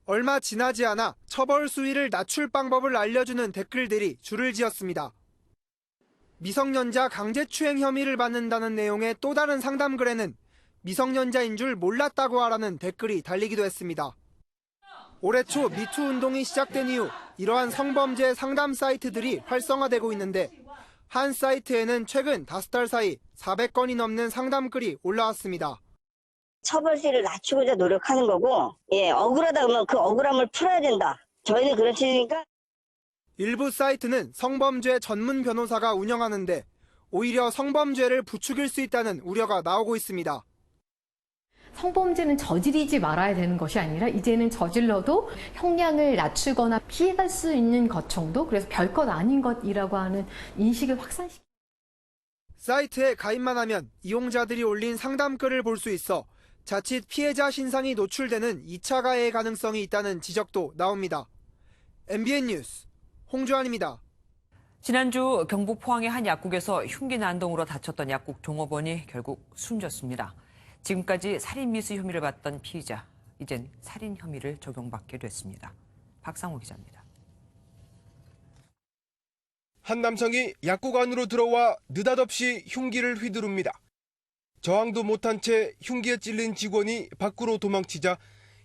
[SPEAKER 20] 얼마 지나지 않아 처벌 수위를 낮출 방법을 알려주는 댓글들이 줄을 지었습니다. 미성년자 강제추행 혐의를 받는다는 내용의 또 다른 상담글에는 미성년자인 줄 몰랐다고 하라는 댓글이 달리기도 했습니다. 올해 초 미투 운동이 시작된 이후 이러한 성범죄 상담 사이트들이 활성화되고 있는데 한 사이트에는 최근 5달 사이 400건이 넘는 상담글이 올라왔습니다.
[SPEAKER 21] 처벌수위를 낮추고자 노력하는 거고, 억울하다 그러면 그 억울함을 풀어야 된다. 저희는 그런 취지니까.
[SPEAKER 20] 일부 사이트는 성범죄 전문 변호사가 운영하는데 오히려 성범죄를 부추길 수 있다는 우려가 나오고 있습니다.
[SPEAKER 22] 성범죄는 저지르지 말아야 되는 것이 아니라 이제는 저질러도 형량을 낮추거나 피해갈 수 있는 것 정도, 그래서 별것 아닌 것이라고 하는 인식을 확산시킵니다.
[SPEAKER 20] 사이트에 가입만 하면 이용자들이 올린 상담글을 볼 수 있어 자칫 피해자 신상이 노출되는 2차 가해의 가능성이 있다는 지적도 나옵니다. MBN 뉴스 홍주환입니다.
[SPEAKER 1] 지난주 경북 포항의 한 약국에서 흉기 난동으로 다쳤던 약국 종업원이 결국 숨졌습니다. 지금까지 살인 미수 혐의를 받던 피의자, 이젠 살인 혐의를 적용받게 됐습니다. 박상호 기자입니다.
[SPEAKER 6] 한 남성이 약국 안으로 들어와 느닷없이 흉기를 휘두릅니다. 저항도 못한 채 흉기에 찔린 직원이 밖으로 도망치자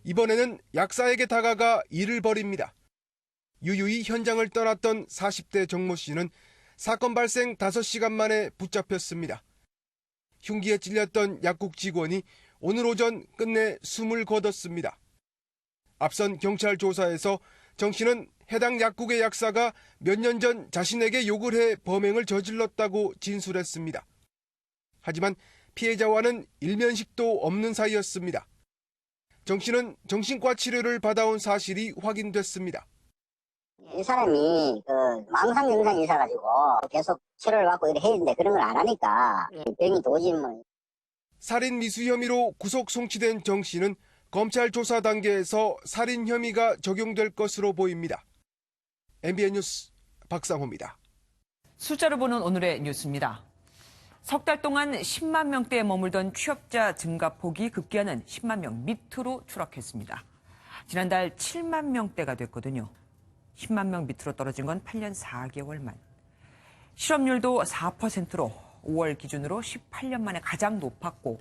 [SPEAKER 6] 이번에는 약사에게 다가가 일을 벌입니다. 유유히 현장을 떠났던 40대 정모 씨는 사건 발생 5시간 만에 붙잡혔습니다. 흉기에 찔렸던 약국 직원이 오늘 오전 끝내 숨을 거뒀습니다. 앞선 경찰 조사에서 정 씨는 해당 약국의 약사가 몇 년 전 자신에게 욕을 해 범행을 저질렀다고 진술했습니다. 하지만 피해자와는 일면식도 없는 사이였습니다. 정 씨는 정신과 치료를 받아온 사실이 확인됐습니다.
[SPEAKER 21] 이 사람이 망상 증상이 있어가지고 계속 치료를 받고 이렇게 했는데 그런 걸 안 하니까 병이 도저히 뭐.
[SPEAKER 6] 살인 미수 혐의로 구속 송치된 정 씨는 검찰 조사 단계에서 살인 혐의가 적용될 것으로 보입니다. MBN 뉴스 박상호입니다.
[SPEAKER 1] 숫자로 보는 오늘의 뉴스입니다. 석 달 동안 10만 명대에 머물던 취업자 증가폭이 급기야는 10만 명 밑으로 추락했습니다. 지난달 7만 명대가 됐거든요. 10만 명 밑으로 떨어진 건 8년 4개월 만. 실업률도 4%로 5월 기준으로 18년 만에 가장 높았고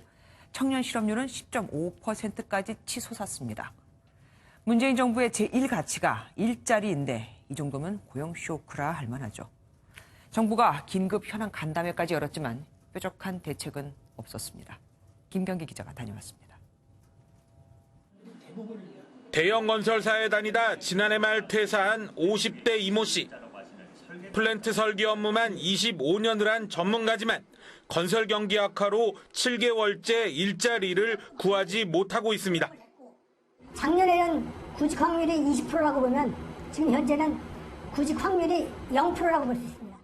[SPEAKER 1] 청년 실업률은 10.5%까지 치솟았습니다. 문재인 정부의 제1가치가 일자리인데 이 정도면 고용 쇼크라 할 만하죠. 정부가 긴급 현안 간담회까지 열었지만 뾰족한 대책은 없었습니다. 김경기 기자가 다녀왔습니다.
[SPEAKER 7] 대형 건설사에 다니다 지난해 말 퇴사한 50대 이모 씨. 플랜트 설계 업무만 25년을 한 전문가지만 건설 경기 악화로 7개월째 일자리를 구하지 못하고 있습니다.
[SPEAKER 9] 작년에는 구직 확률이 20%라고 보면 지금 현재는 구직 확률이 0%라고 볼 수 있습니다.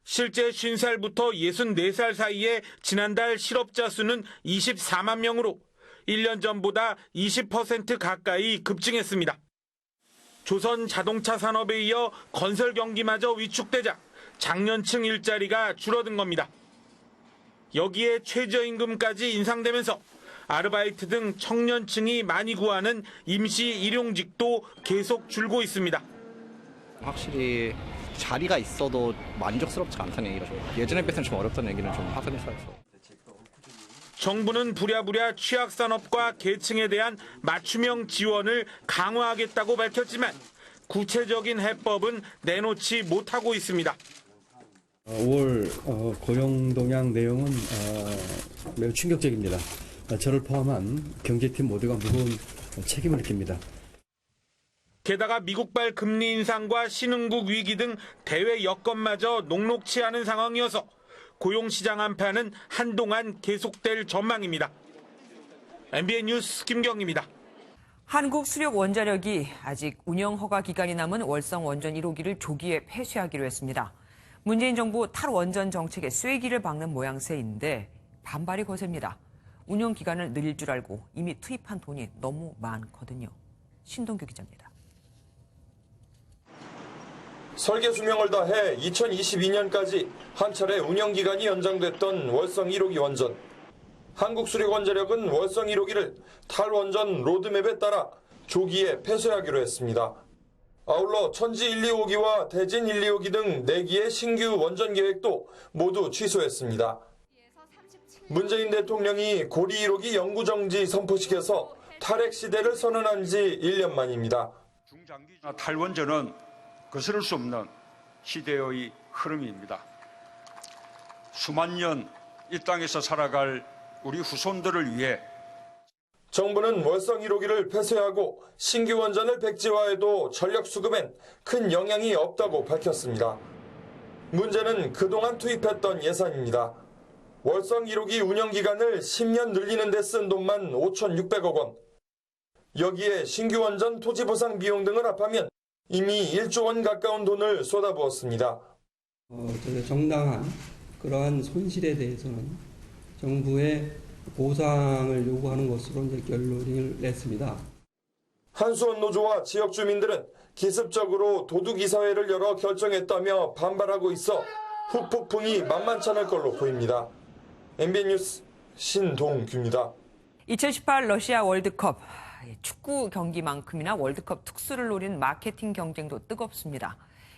[SPEAKER 7] 실제 50살부터 64살 사이에 지난달 실업자 수는 24만 명으로 1년 전보다 20% 가까이 급증했습니다. 조선 자동차 산업에 이어 건설 경기마저 위축되자 장년층 일자리가 줄어든 겁니다. 여기에 최저임금까지 인상되면서 아르바이트 등 청년층이 많이 구하는 임시 일용직도 계속 줄고 있습니다.
[SPEAKER 23] 확실히 자리가 있어도 만족스럽지 않다는 얘기가 좀 예전에 비해서는 좀 어렵다는 얘기는 좀 확인이 살아서.
[SPEAKER 7] 정부는 부랴부랴 취약산업과 계층에 대한 맞춤형 지원을 강화하겠다고 밝혔지만 구체적인 해법은 내놓지 못하고 있습니다.
[SPEAKER 24] 5월 고용 동향 내용은 매우 충격적입니다. 저를 포함한 경제팀 모두가 무거운 책임을 느낍니다.
[SPEAKER 7] 게다가 미국발 금리 인상과 신흥국 위기 등 대외 여건마저 녹록치 않은 상황이어서 고용시장 한파는 한동안 계속될 전망입니다. MBN 뉴스 김경입니다.
[SPEAKER 1] 한국수력원자력이 아직 운영허가 기간이 남은 월성원전 1호기를 조기에 폐쇄하기로 했습니다. 문재인 정부 탈원전 정책에 쐐기를 박는 모양새인데 반발이 거셉니다. 운영 기간을 늘릴 줄 알고 이미 투입한 돈이 너무 많거든요. 신동규 기자입니다.
[SPEAKER 25] 설계 수명을 다해 2022년까지 한 차례 운영기간이 연장됐던 월성 1호기 원전. 한국수력원자력은 월성 1호기를 탈원전 로드맵에 따라 조기에 폐쇄하기로 했습니다. 아울러 천지 1, 2호기와 대진 1, 2호기 등 4기의 신규 원전 계획도 모두 취소했습니다. 문재인 대통령이 고리 1호기 영구정지 선포식에서 탈핵 시대를 선언한 지 1년 만입니다.
[SPEAKER 26] 탈원전은 거스를 수 없는 시대의 흐름입니다. 수만 년 이 땅에서 살아갈 우리 후손들을 위해
[SPEAKER 25] 정부는 월성 1호기를 폐쇄하고 신규 원전을 백지화해도 전력 수급엔 큰 영향이 없다고 밝혔습니다. 문제는 그동안 투입했던 예산입니다. 월성 1호기 운영 기간을 10년 늘리는 데 쓴 돈만 5,600억 원. 여기에 신규 원전 토지 보상 비용 등을 합하면 이미 1조 원 가까운 돈을 쏟아부었습니다.
[SPEAKER 16] 정당한 그러한 손실에 대해서는 정부의 보상을 요구하는 것으로 이제 결론을 냈습니다.
[SPEAKER 25] 한수원 노조와 지역 주민들은 기습적으로 도둑이사회를 열어 결정했다며 반발하고 있어 후폭풍이 만만치 않을 걸로 보입니다. MBN 뉴스 신동규입니다.
[SPEAKER 1] 2018 러시아 월드컵. 축구 경기만큼이나 월드컵 특수를 노린 마케팅 경쟁도 뜨겁습니다.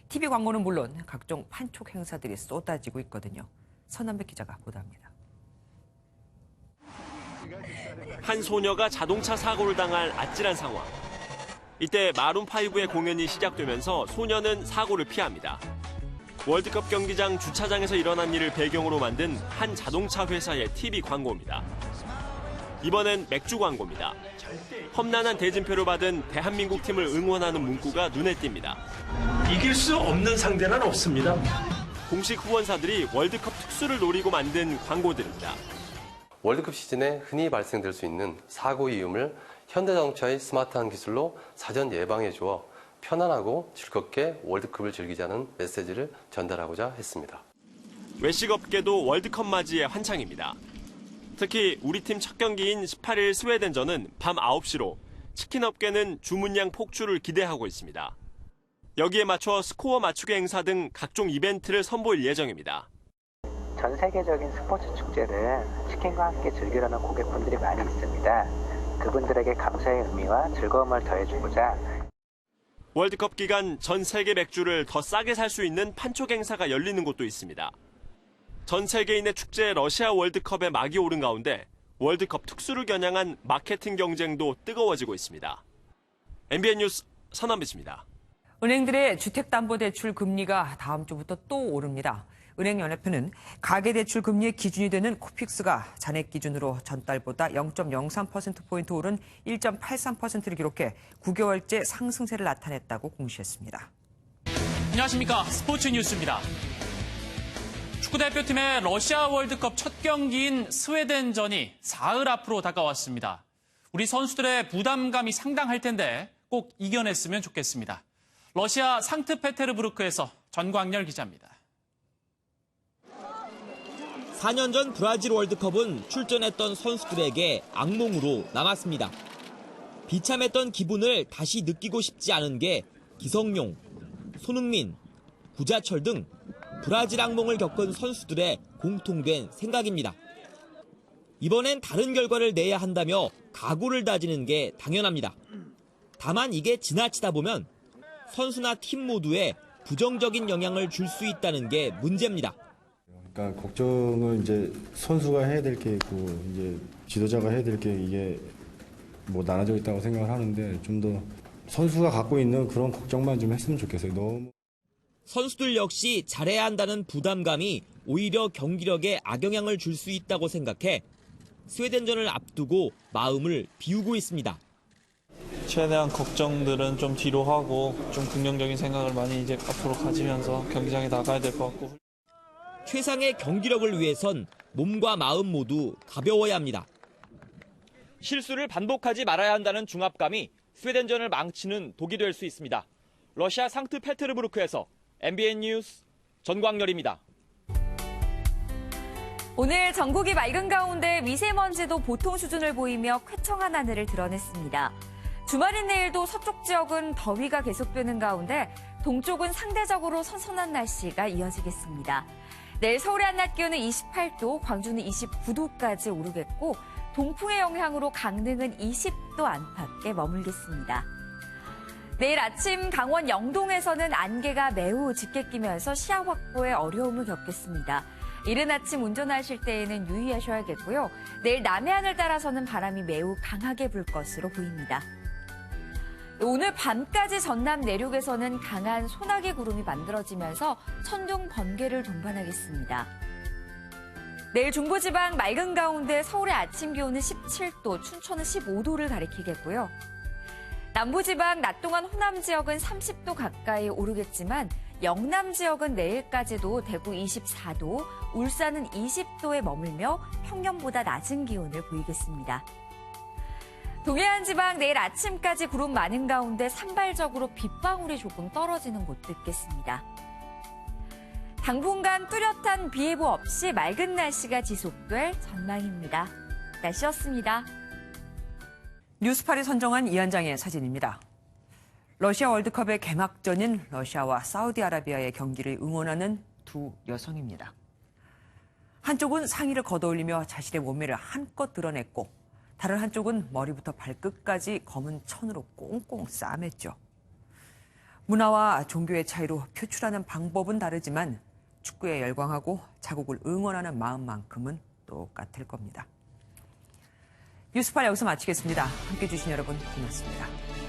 [SPEAKER 1] TV 광고는 물론 각종 판촉 행사들이 쏟아지고 있거든요. 선남백 기자가 보도합니다.
[SPEAKER 4] 한 소녀가 자동차 사고를 당할 아찔한 상황. 이때 마룬5의 공연이 시작되면서 소녀는 사고를 피합니다. 월드컵 경기장 주차장에서 일어난 일을 배경으로 만든 한 자동차 회사의 TV 광고입니다. 이번엔 맥주 광고입니다. 험난한 대진표를 받은 대한민국 팀을 응원하는 문구가 눈에 띕니다.
[SPEAKER 8] 이길 수 없는 상대는 없습니다.
[SPEAKER 4] 공식 후원사들이 월드컵 특수를 노리고 만든 광고들입니다.
[SPEAKER 10] 월드컵 시즌에 흔히 발생될 수 있는 사고 위험을 현대자동차의 스마트한 기술로 사전 예방해 주어 편안하고 즐겁게 월드컵을 즐기자는 메시지를 전달하고자 했습니다.
[SPEAKER 4] 외식업계도 월드컵 맞이에 한창입니다. 특히 우리 팀 첫 경기인 18일 스웨덴전은 밤 9시로 치킨업계는 주문량 폭주를 기대하고 있습니다. 여기에 맞춰 스코어 맞추기 행사 등 각종 이벤트를 선보일 예정입니다.
[SPEAKER 11] 전 세계적인 스포츠 축제를 치킨과 함께 즐기려는 고객분들이 많이 있습니다. 그분들에게 감사의 의미와 즐거움을 더해주고자
[SPEAKER 4] 월드컵 기간 전 세계 맥주를 더 싸게 살 수 있는 판촉 행사가 열리는 곳도 있습니다. 전 세계인의 축제 러시아 월드컵에 막이 오른 가운데 월드컵 특수를 겨냥한 마케팅 경쟁도 뜨거워지고 있습니다. MBN 뉴스 선남배입니다.
[SPEAKER 1] 은행들의 주택담보대출 금리가 다음 주부터 또 오릅니다. 은행연합회는 가계대출 금리의 기준이 되는 코픽스가 잔액 기준으로 전달보다 0.03%포인트 오른 1.83%를 기록해 9개월째 상승세를 나타냈다고 공시했습니다.
[SPEAKER 12] 안녕하십니까. 스포츠 뉴스입니다. 축구대표팀의 러시아 월드컵 첫 경기인 스웨덴전이 사흘 앞으로 다가왔습니다. 우리 선수들의 부담감이 상당할 텐데 꼭 이겨냈으면 좋겠습니다. 러시아 상트페테르부르크에서 전광열 기자입니다.
[SPEAKER 13] 4년 전 브라질 월드컵은 출전했던 선수들에게 악몽으로 남았습니다. 비참했던 기분을 다시 느끼고 싶지 않은 게 기성용, 손흥민, 구자철 등 브라질 악몽을 겪은 선수들의 공통된 생각입니다. 이번엔 다른 결과를 내야 한다며 각오를 다지는 게 당연합니다. 다만 이게 지나치다 보면 선수나 팀 모두에 부정적인 영향을 줄 수 있다는 게 문제입니다.
[SPEAKER 27] 그러니까 걱정을 이제 선수가 해야 될 게 있고 이제 지도자가 해야 될 게 이게 뭐 나눠져 있다고 생각을 하는데 좀 더 선수가 갖고 있는 그런 걱정만 좀 했으면 좋겠어요. 너무
[SPEAKER 13] 선수들 역시 잘해야 한다는 부담감이 오히려 경기력에 악영향을 줄 수 있다고 생각해 스웨덴전을 앞두고 마음을 비우고 있습니다.
[SPEAKER 28] 최대한 걱정들은 좀 뒤로 하고 좀 긍정적인 생각을 많이 이제 앞으로 가지면서 경기장에 나가야 될 것 같고.
[SPEAKER 13] 최상의 경기력을 위해선 몸과 마음 모두 가벼워야 합니다. 실수를 반복하지 말아야 한다는 중압감이 스웨덴전을 망치는 독이 될 수 있습니다. 러시아 상트페테르부르크에서 MBN 뉴스 전광열입니다.
[SPEAKER 29] 오늘 전국이 맑은 가운데 미세먼지도 보통 수준을 보이며 쾌청한 하늘을 드러냈습니다. 주말인 내일도 서쪽 지역은 더위가 계속되는 가운데 동쪽은 상대적으로 선선한 날씨가 이어지겠습니다. 내일 서울의 한낮 기온은 28도, 광주는 29도까지 오르겠고 동풍의 영향으로 강릉은 20도 안팎에 머물겠습니다. 내일 아침 강원 영동에서는 안개가 매우 짙게 끼면서 시야 확보에 어려움을 겪겠습니다. 이른 아침 운전하실 때에는 유의하셔야겠고요. 내일 남해안을 따라서는 바람이 매우 강하게 불 것으로 보입니다. 오늘 밤까지 전남 내륙에서는 강한 소나기 구름이 만들어지면서 천둥, 번개를 동반하겠습니다. 내일 중부지방 맑은 가운데 서울의 아침 기온은 17도, 춘천은 15도를 가리키겠고요. 남부지방 낮 동안 호남 지역은 30도 가까이 오르겠지만 영남 지역은 내일까지도 대구 24도, 울산은 20도에 머물며 평년보다 낮은 기온을 보이겠습니다. 동해안 지방 내일 아침까지 구름 많은 가운데 산발적으로 빗방울이 조금 떨어지는 곳도 있겠습니다. 당분간 뚜렷한 비 예보 없이 맑은 날씨가 지속될 전망입니다. 날씨였습니다.
[SPEAKER 1] 뉴스팔이 선정한 이 한 장의 사진입니다. 러시아 월드컵의 개막전인 러시아와 사우디아라비아의 경기를 응원하는 두 여성입니다. 한쪽은 상의를 걷어올리며 자신의 몸매를 한껏 드러냈고 다른 한쪽은 머리부터 발끝까지 검은 천으로 꽁꽁 싸맸죠. 문화와 종교의 차이로 표출하는 방법은 다르지만 축구에 열광하고 자국을 응원하는 마음만큼은 똑같을 겁니다. 뉴스팔 여기서 마치겠습니다. 함께해 주신 여러분 고맙습니다.